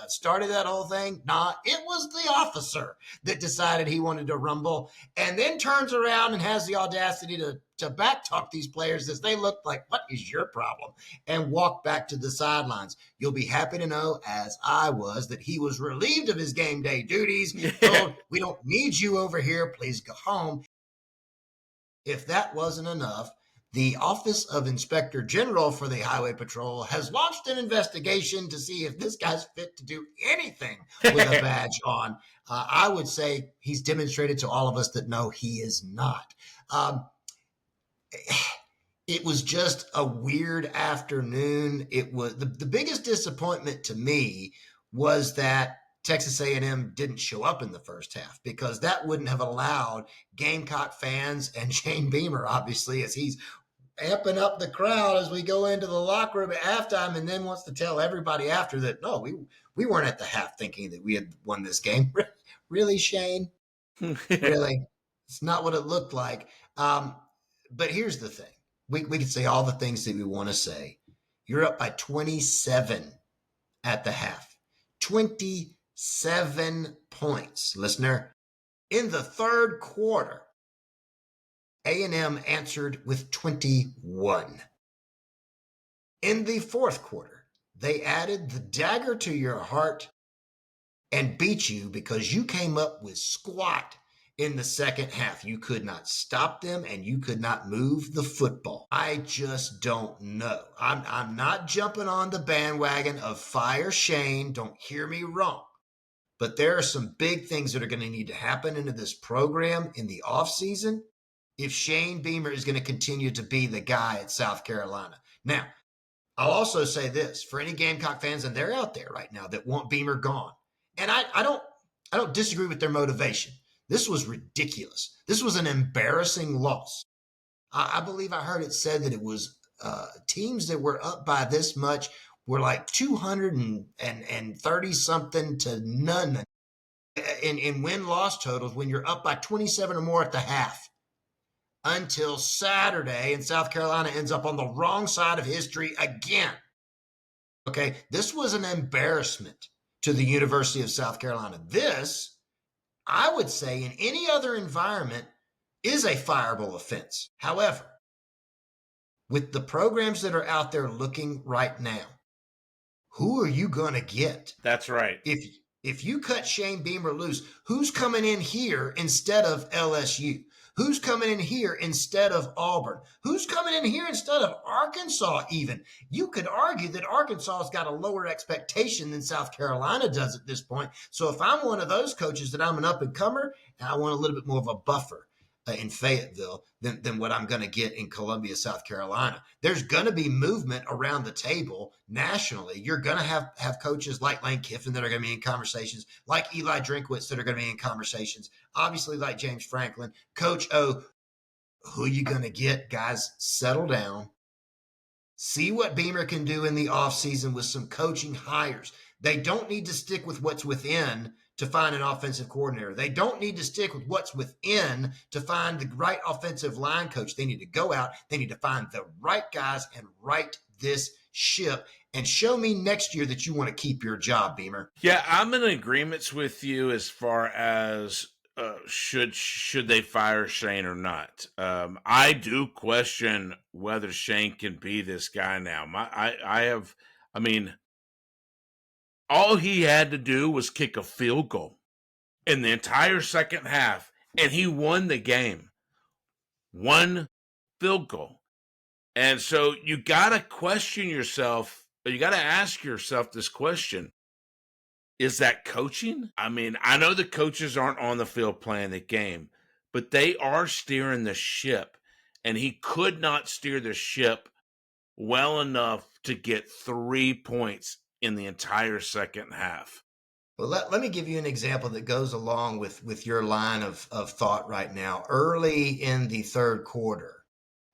started that whole thing, nah, it was the officer that decided he wanted to rumble and then turns around and has the audacity to backtalk these players as they look like, what is your problem? And walk back to the sidelines. You'll be happy to know, as I was, that he was relieved of his game day duties, told, we don't need you over here, please go home. If that wasn't enough, the Office of Inspector General for the Highway Patrol has launched an investigation to see if this guy's fit to do anything with a badge on. I would say he's demonstrated to all of us that no, he is not. It was just a weird afternoon. It was the biggest disappointment to me was that Texas A&M didn't show up in the first half, because that wouldn't have allowed Gamecock fans and Shane Beamer, obviously, as he's amping up the crowd as we go into the locker room at halftime, and then wants to tell everybody after that, no, we weren't at the half thinking that we had won this game. Really, Shane? Really? It's not what it looked like. But here's the thing. We can say all the things that we want to say. You're up by 27 at the half. 27 points, listener. In the third quarter, A&M answered with 21. In the fourth quarter, they added the dagger to your heart and beat you because you came up with squat in the second half. You could not stop them, and you could not move the football. I just don't know. I'm not jumping on the bandwagon of fire Shane. Don't hear me wrong. But there are some big things that are going to need to happen into this program in the offseason if Shane Beamer is going to continue to be the guy at South Carolina. Now, I'll also say this for any Gamecock fans, and they're out there right now, that want Beamer gone. And I don't disagree with their motivation. This was ridiculous. This was an embarrassing loss. I believe I heard it said that it was teams that were up by this much were like 230 something to none in win-loss totals when you're up by 27 or more at the half. Until Saturday, and South Carolina ends up on the wrong side of history again. Okay, this was an embarrassment to the University of South Carolina. This, I would say, in any other environment, is a fireable offense. However, with the programs that are out there looking right now, who are you going to get? That's right. If you cut Shane Beamer loose, who's coming in here instead of LSU? Who's coming in here instead of Auburn? Who's coming in here instead of Arkansas even? You could argue that Arkansas has got a lower expectation than South Carolina does at this point. So if I'm one of those coaches that I'm an up-and-comer and I want a little bit more of a buffer in Fayetteville than what I'm going to get in Columbia, South Carolina, there's going to be movement around the table nationally. You're going to have coaches like Lane Kiffin that are going to be in conversations, like Eli Drinkwitz that are going to be in conversations, obviously like James Franklin. Coach O, who you going to get? Guys, settle down. See what Beamer can do in the offseason with some coaching hires. They don't need to stick with what's within to find an offensive coordinator. They don't need to stick with what's within to find the right offensive line coach. They need to go out. They need to find the right guys and right this ship and show me next year that you want to keep your job, Beamer. Yeah, I'm in agreement with you as far as should they fire Shane or not? I do question whether Shane can be this guy now. I mean, all he had to do was kick a field goal in the entire second half, and he won the game. One field goal. And so you got to question yourself, you got to ask yourself this question. Is that coaching? I mean, I know the coaches aren't on the field playing the game, but they are steering the ship. And he could not steer the ship well enough to get 3 points in the entire second half. Well, let me give you an example that goes along with your line of thought right now. Early in the third quarter,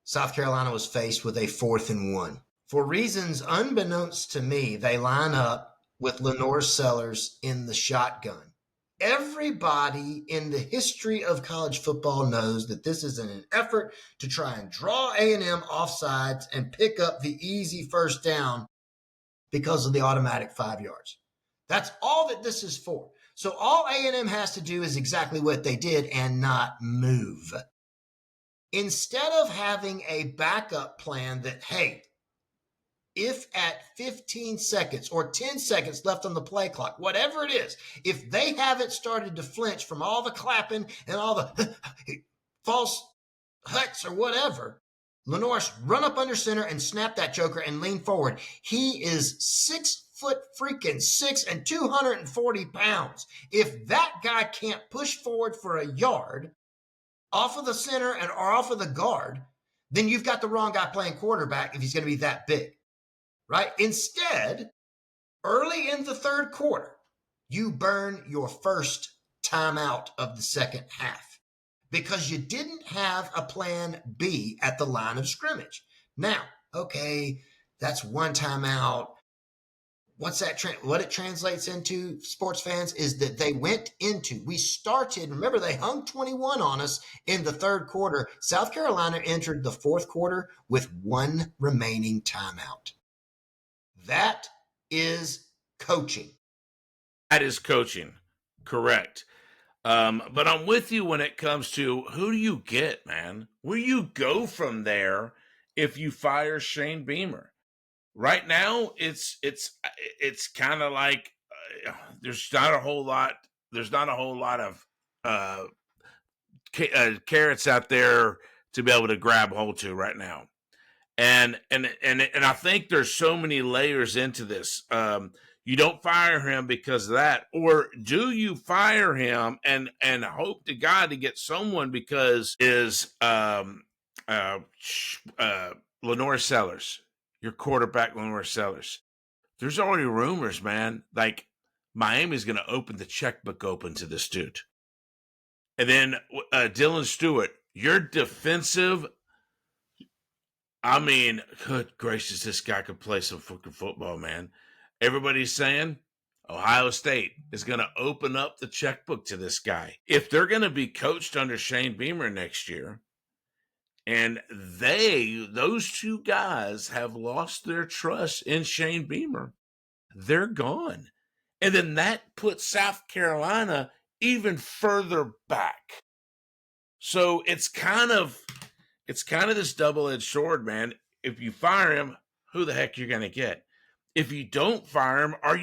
South Carolina was faced with a 4th and 1. For reasons unbeknownst to me, they line up with Lenore Sellers in the shotgun. Everybody in the history of college football knows that this is an effort to try and draw A&M offsides and pick up the easy first down because of the automatic 5 yards. That's all that this is for. So all A&M has to do is exactly what they did and not move. Instead of having a backup plan that, hey, if at 15 seconds or 10 seconds left on the play clock, whatever it is, if they haven't started to flinch from all the clapping and all the false huts or whatever, Lenore's run up under center and snap that joker and lean forward. He is 6'6" and 240 pounds. If that guy can't push forward for a yard off of the center and or off of the guard, then you've got the wrong guy playing quarterback if he's going to be that big. Right? Instead, early in the third quarter, you burn your first timeout of the second half because you didn't have a plan B at the line of scrimmage. Now, okay, that's one timeout. What's that? What it translates into, sports fans, is that remember, they hung 21 on us in the third quarter. South Carolina entered the fourth quarter with one remaining timeout. That is coaching. That is coaching. Correct. But I'm with you when it comes to who do you get, man? Where do you go from there if you fire Shane Beamer? Right now, it's kind of like there's not a whole lot of carrots out there to be able to grab hold to right now. And I think there's so many layers into this. You don't fire him because of that, or do you fire him and hope to God to get someone because is Lenore Sellers, your quarterback, Lenore Sellers. There's already rumors, man. Like Miami's going to open the checkbook open to this dude, and then Dylan Stewart, your defensive. I mean, good gracious, this guy could play some fucking football, man. Everybody's saying Ohio State is going to open up the checkbook to this guy. If they're going to be coached under Shane Beamer next year, and those two guys have lost their trust in Shane Beamer, they're gone. And then that puts South Carolina even further back. So it's kind of this double-edged sword, man. If you fire him, who the heck you're going to get? If you don't fire him, are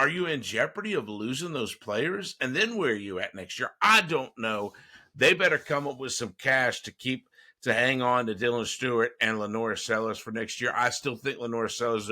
you in jeopardy of losing those players? And then where are you at next year? I don't know. They better come up with some cash to hang on to Dylan Stewart and Lenore Sellers for next year. I still think Lenore Sellers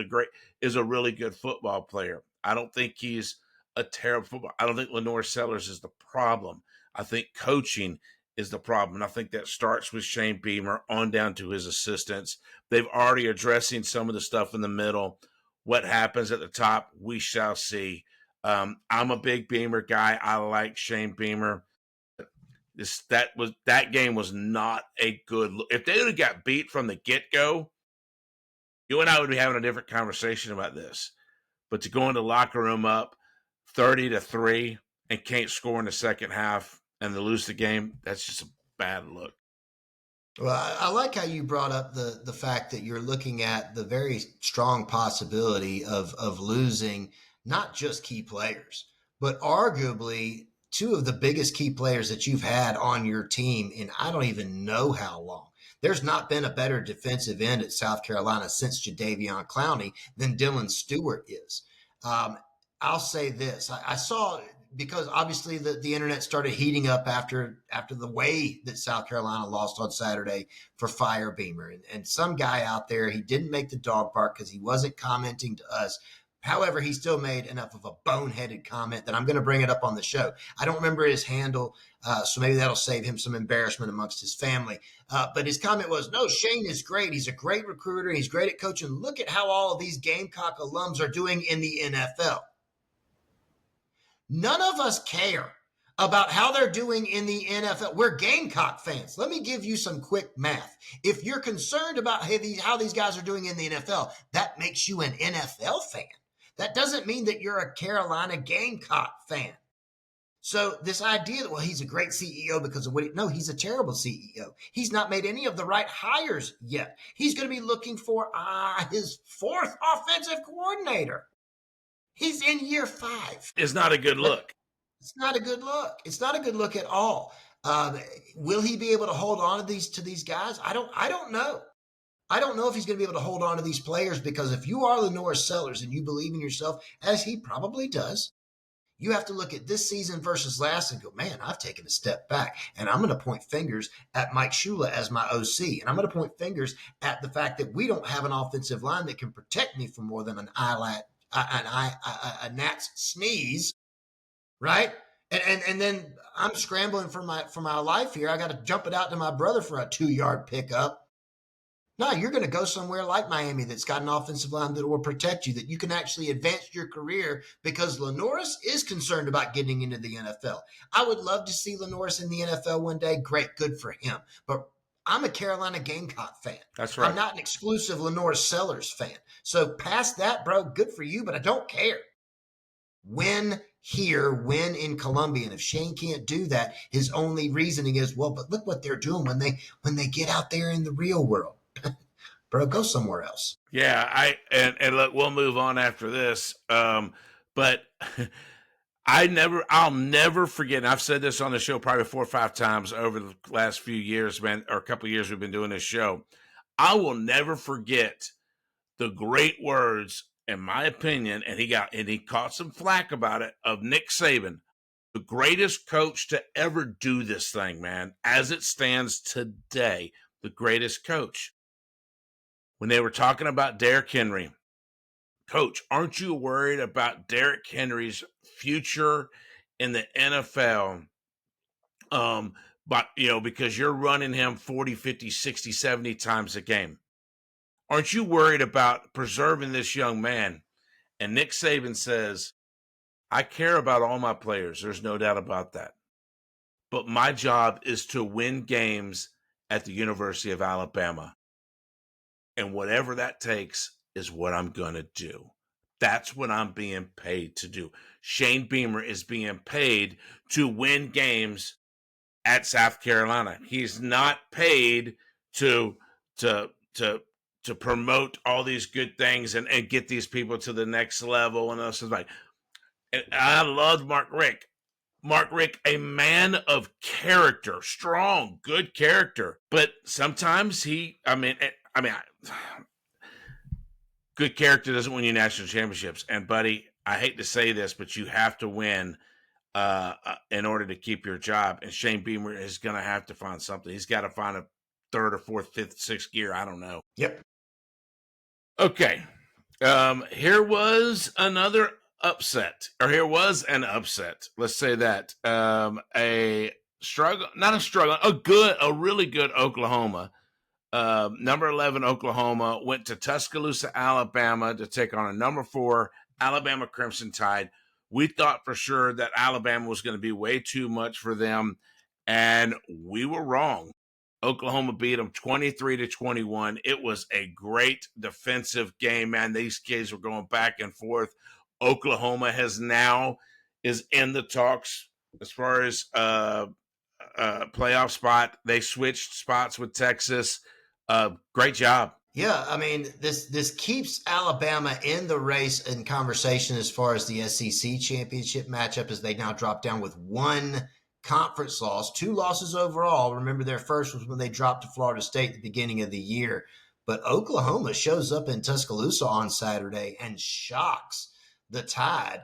is a really good football player. I don't think he's a terrible football. I don't think Lenore Sellers is the problem. I think coaching is the problem. And I think that starts with Shane Beamer on down to his assistants. They've already addressing some of the stuff in the middle. What happens at the top, we shall see. I'm a big Beamer guy. I like Shane Beamer. That game was not a good look. If they would have got beat from the get-go, you and I would be having a different conversation about this. But to go in the locker room up 30-3 and can't score in the second half and to lose the game, that's just a bad look. Well, I like how you brought up the fact that you're looking at the very strong possibility of losing not just key players, but arguably two of the biggest key players that you've had on your team in I don't even know how long. There's not been a better defensive end at South Carolina since Jadeveon Clowney than Dylan Stewart is. I'll say this. I saw, because obviously the internet started heating up after the way that South Carolina lost on Saturday for Fire Beamer. And some guy out there, he didn't make the dog bark because he wasn't commenting to us. However, he still made enough of a boneheaded comment that I'm going to bring it up on the show. I don't remember his handle, so maybe that'll save him some embarrassment amongst his family. But his comment was, no, Shane is great. He's a great recruiter. He's great at coaching. Look at how all of these Gamecock alums are doing in the NFL. None of us care about how they're doing in the NFL. We're Gamecock fans. Let me give you some quick math. If you're concerned about how these guys are doing in the NFL, that makes you an NFL fan. That doesn't mean that you're a Carolina Gamecock fan. So this idea that, well, he's a great CEO because of no, he's a terrible CEO. He's not made any of the right hires yet. He's going to be looking for his fourth offensive coordinator. He's in year 5. It's not a good look. It's not a good look. It's not a good look at all. Will he be able to hold on to these guys? I don't know. I don't know if he's going to be able to hold on to these players, because if you are Lenore Sellers and you believe in yourself, as he probably does, you have to look at this season versus last and go, man, I've taken a step back. And I'm going to point fingers at Mike Shula as my OC. And I'm going to point fingers at the fact that we don't have an offensive line that can protect me from more than a gnat's sneeze, right? And then I'm scrambling for my life here. I got to jump it out to my brother for a 2-yard pickup. No, you're going to go somewhere like Miami that's got an offensive line that will protect you, that you can actually advance your career, because Lenoris is concerned about getting into the NFL. I would love to see Lenoris in the NFL one day. Great, good for him. But I'm a Carolina Gamecock fan. That's right. I'm not an exclusive Lenoris Sellers fan. So past that, bro, good for you, but I don't care. Win here, win in Columbia. And if Shane can't do that, his only reasoning is, well, but look what they're doing when they get out there in the real world. Bro, go somewhere else. Yeah, and look, we'll move on after this. But I'll never forget, and I've said this on the show probably 4 or 5 times over the last few years, man, or a couple of years we've been doing this show. I will never forget the great words, in my opinion, and he caught some flack about it, of Nick Saban, the greatest coach to ever do this thing, man, as it stands today, the greatest coach. When they were talking about Derrick Henry, Coach, aren't you worried about Derrick Henry's future in the NFL? But, because you're running him 40, 50, 60, 70 times a game. Aren't you worried about preserving this young man? And Nick Saban says, I care about all my players. There's no doubt about that. But my job is to win games at the University of Alabama. And whatever that takes is what I'm going to do. That's what I'm being paid to do. Shane Beamer is being paid to win games at South Carolina. He's not paid to promote all these good things and get these people to the next level. And else is like, and I loved Mark Richt. Mark Richt, a man of character, strong, good character. But sometimes good character doesn't win you national championships. And, buddy, I hate to say this, but you have to win in order to keep your job. And Shane Beamer is going to have to find something. He's got to find a 3rd or 4th, 5th, 6th gear. I don't know. Yep. Okay. Here was an upset. Let's say that. A really good Oklahoma. Number 11 Oklahoma went to Tuscaloosa, Alabama to take on a number 4 Alabama Crimson Tide. We thought for sure that Alabama was going to be way too much for them, and we were wrong. Oklahoma beat them 23-21. It was a great defensive game, man. These kids were going back and forth. Oklahoma is in the talks as far as playoff spot. They switched spots with Texas. Great job. Yeah, I mean, this keeps Alabama in the race and conversation as far as the SEC championship matchup, as they now drop down with one conference loss, two losses overall. Remember, their first was when they dropped to Florida State at the beginning of the year. But Oklahoma shows up in Tuscaloosa on Saturday and shocks the Tide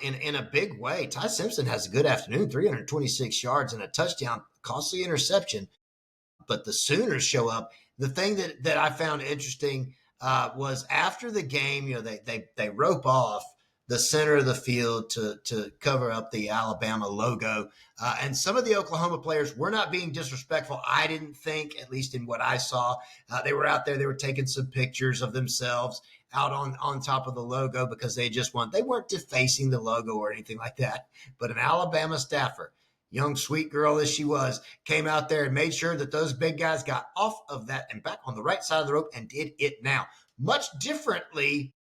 in a big way. Ty Simpson has a good afternoon, 326 yards and a touchdown, costly interception, but the Sooners show up. The thing that I found interesting was after the game, they rope off the center of the field to cover up the Alabama logo, and some of the Oklahoma players were not being disrespectful. I didn't think, at least in what I saw, they were out there. They were taking some pictures of themselves out on top of the logo because they just want. They weren't defacing the logo or anything like that. But an Alabama staffer, young sweet girl as she was, came out there and made sure that those big guys got off of that and back on the right side of the rope and did it now. Much differently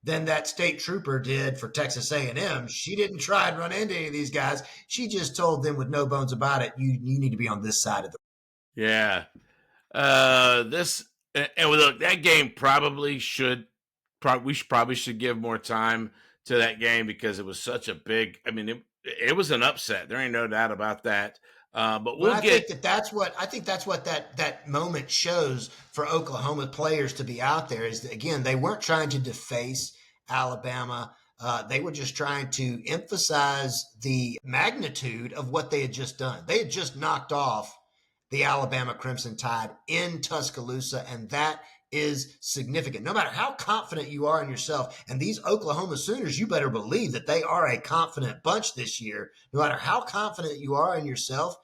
than that state trooper did for Texas A&M. She didn't try and run into any of these guys. She just told them with no bones about it, you need to be on this side of the. Yeah. This and look, that game we probably should give more time to that game because it was such a big. I mean, it was an upset. There ain't no doubt about that. But But we'll I get. think that's what that moment shows for Oklahoma players to be out there is that, again, they weren't trying to deface Alabama. They were just trying to emphasize the magnitude of what they had just done. They had just knocked off the Alabama Crimson Tide in Tuscaloosa, and that is significant. No matter how confident you are in yourself, and these Oklahoma Sooners, you better believe that they are a confident bunch this year. No matter how confident you are in yourself,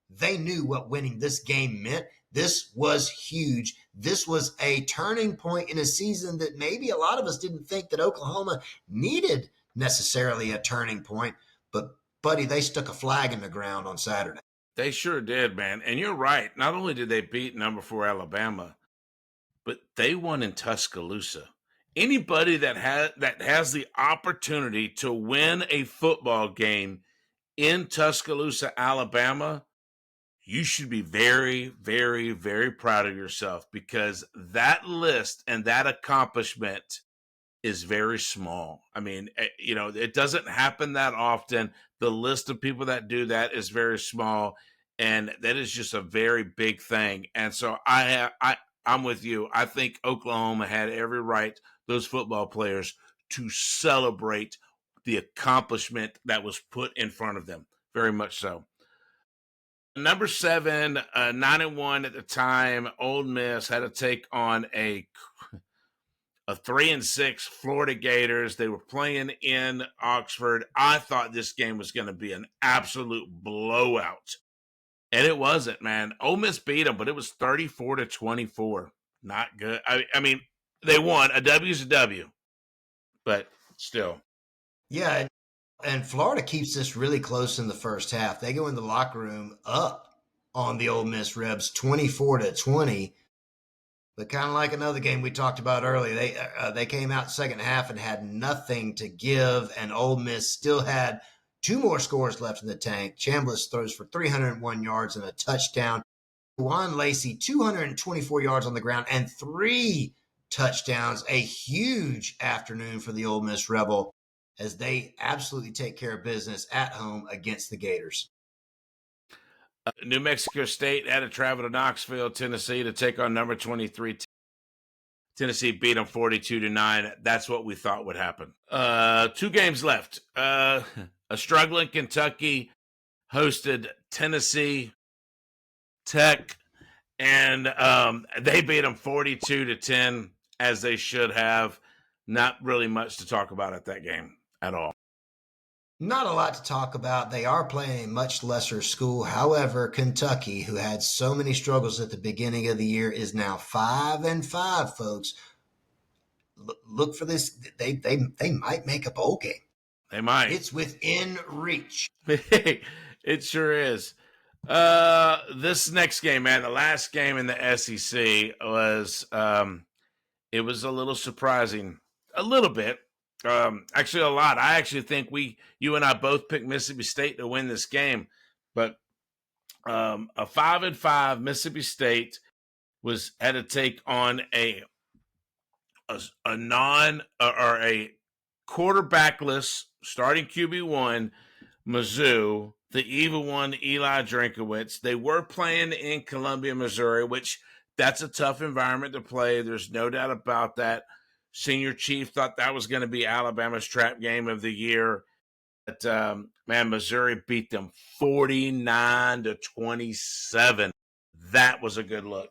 they knew what winning this game meant. This was huge. This was a turning point in a season that maybe a lot of us didn't think that Oklahoma needed necessarily a turning point. But, buddy, they stuck a flag in the ground on Saturday. They sure did, man. And you're right. Not only did they beat number 4 Alabama, but they won in Tuscaloosa. Anybody that has the opportunity to win a football game in Tuscaloosa, Alabama, you should be very, very, very proud of yourself because that list and that accomplishment is very small. I mean, it doesn't happen that often. The list of people that do that is very small, and that is just a very big thing. And so I'm with you. I think Oklahoma had every right, those football players, to celebrate the accomplishment that was put in front of them. Very much so. Number 7, 9-1 at the time. Ole Miss had to take on a 3-6 Florida Gators. They were playing in Oxford. I thought this game was going to be an absolute blowout, and it wasn't. Man, Ole Miss beat them, but it was 34-24. Not good. I mean, they won. A W's a W, but still. Yeah, and Florida keeps this really close in the first half. They go in the locker room up on the Ole Miss Rebs 24-20. But kind of like another game we talked about earlier, they came out second half and had nothing to give, and Ole Miss still had two more scores left in the tank. Chambliss throws for 301 yards and a touchdown. Juan Lacey, 224 yards on the ground and 3 touchdowns. A huge afternoon for the Ole Miss Rebel as they absolutely take care of business at home against the Gators. New Mexico State had to travel to Knoxville, Tennessee to take on number 23. Tennessee beat them 42-9. That's what we thought would happen. 2 games left. A struggling Kentucky hosted Tennessee Tech, and they beat them 42-10, as they should have. Not really much to talk about at that game at all. Not a lot to talk about. They are playing a much lesser school. However, Kentucky, who had so many struggles at the beginning of the year, is now 5-5, folks. Look for this. They might make a bowl game. They might. It's within reach. It sure is. This next game, man, the last game in the SEC was it was a little surprising. A little bit. Actually, a lot. I actually think you and I both picked Mississippi State to win this game, but a 5-5 Mississippi State had to take on a non or a quarterbackless starting QB1 Mizzou, the evil one Eli Drinkowitz. They were playing in Columbia, Missouri, which that's a tough environment to play. There's no doubt about that. Senior Chief thought that was going to be Alabama's trap game of the year. But, man, Missouri beat them 49-27. That was a good look.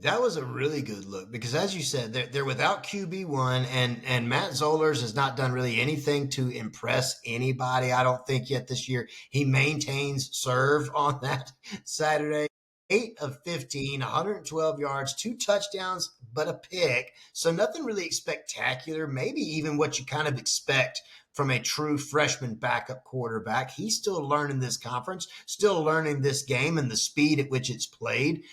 That was a really good look because, as you said, they're without QB1, and Matt Zollers has not done really anything to impress anybody, I don't think, yet this year. He maintains serve on that Saturday. 8 of 15, 112 yards, 2 touchdowns, but a pick. So nothing really spectacular, maybe even what you kind of expect from a true freshman backup quarterback. He's still learning this conference, still learning this game and the speed at which it's played.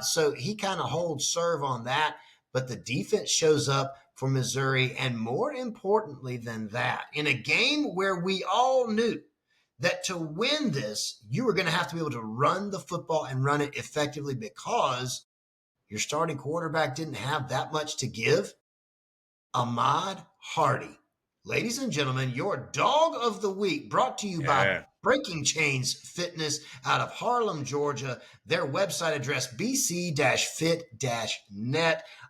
So he kind of holds serve on that. But the defense shows up for Missouri. And more importantly than that, in a game where we all knew that to win this, you were going to have to be able to run the football and run it effectively because your starting quarterback didn't have that much to give. Ahmad Hardy. Ladies and gentlemen, your dog of the week, brought to you by Breaking Chains Fitness out of Harlem, Georgia. Their website address, bc-fit-net.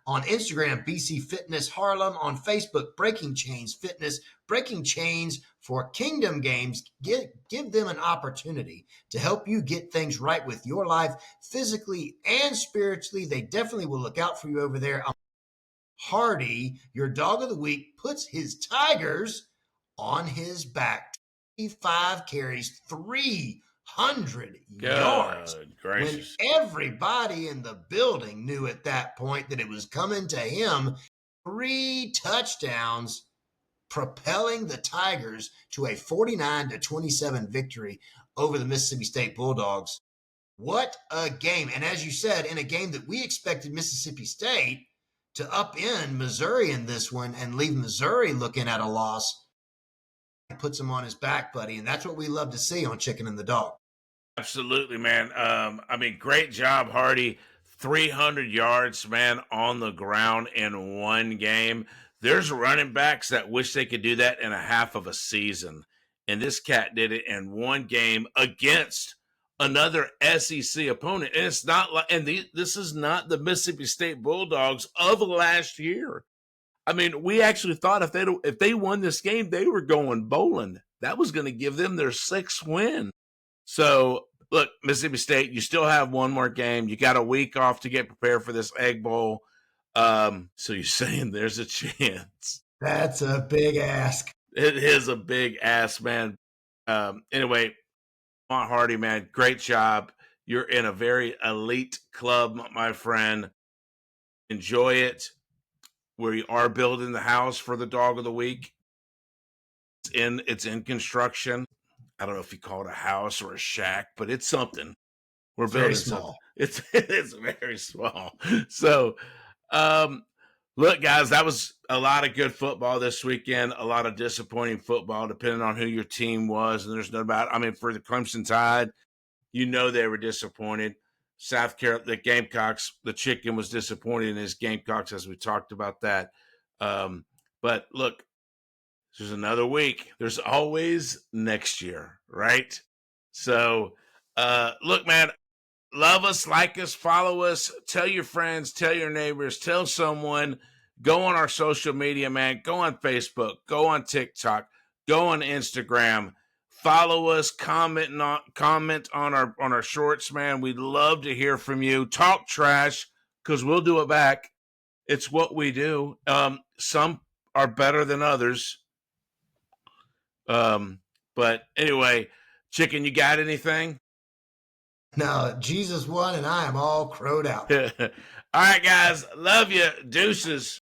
On Instagram, BC Fitness Harlem. On Facebook, Breaking Chains Fitness. Breaking Chains for Kingdom Games. Give them an opportunity to help you get things right with your life, physically and spiritually. They definitely will look out for you over there. Hardy, your dog of the week, puts his Tigers on his back. 5 carries, 300 yards. Gracious. When everybody in the building knew at that point that it was coming to him, 3 touchdowns, propelling the Tigers to a 49-27 victory over the Mississippi State Bulldogs. What a game. And as you said, in a game that we expected Mississippi State to upend Missouri in this one and leave Missouri looking at a loss, he puts him on his back, buddy. And that's what we love to see on Chicken and the Dog. Absolutely, man. Great job, Hardy. 300 yards, man, on the ground in one game. There's running backs that wish they could do that in a half of a season. And this cat did it in one game against another SEC opponent. And it's not like, this is not the Mississippi State Bulldogs of last year. I mean, we actually thought if they won this game, they were going bowling. That was going to give them their 6th win. So, look, Mississippi State, you still have one more game. You got a week off to get prepared for this Egg Bowl. So you're saying there's a chance. That's a big ask. It is a big ask, man. Anyway, Hardy, man, great job. You're in a very elite club, my friend. Enjoy it. We are building the house for the dog of the week. It's in construction. I don't know if you call it a house or a shack, but it's something. We're building small. Something. It's very small. So, look, guys, that was a lot of good football this weekend. A lot of disappointing football, depending on who your team was. And there's no doubt. I mean, for the Clemson Tide, you know they were disappointed. South Carolina, the Gamecocks, the Chicken was disappointed in his Gamecocks, as we talked about that. But look, there's another week. There's always next year, right? So, look, man, love us, like us, follow us, tell your friends, tell your neighbors, tell someone. Go on our social media, man. Go on Facebook, go on TikTok, go on Instagram. Follow us, comment on our shorts, man. We'd love to hear from you. Talk trash, because we'll do it back. It's what we do. Some are better than others. But anyway, Chicken, you got anything? No, Jesus won, and I am all crowed out. All right, guys. Love you. Deuces.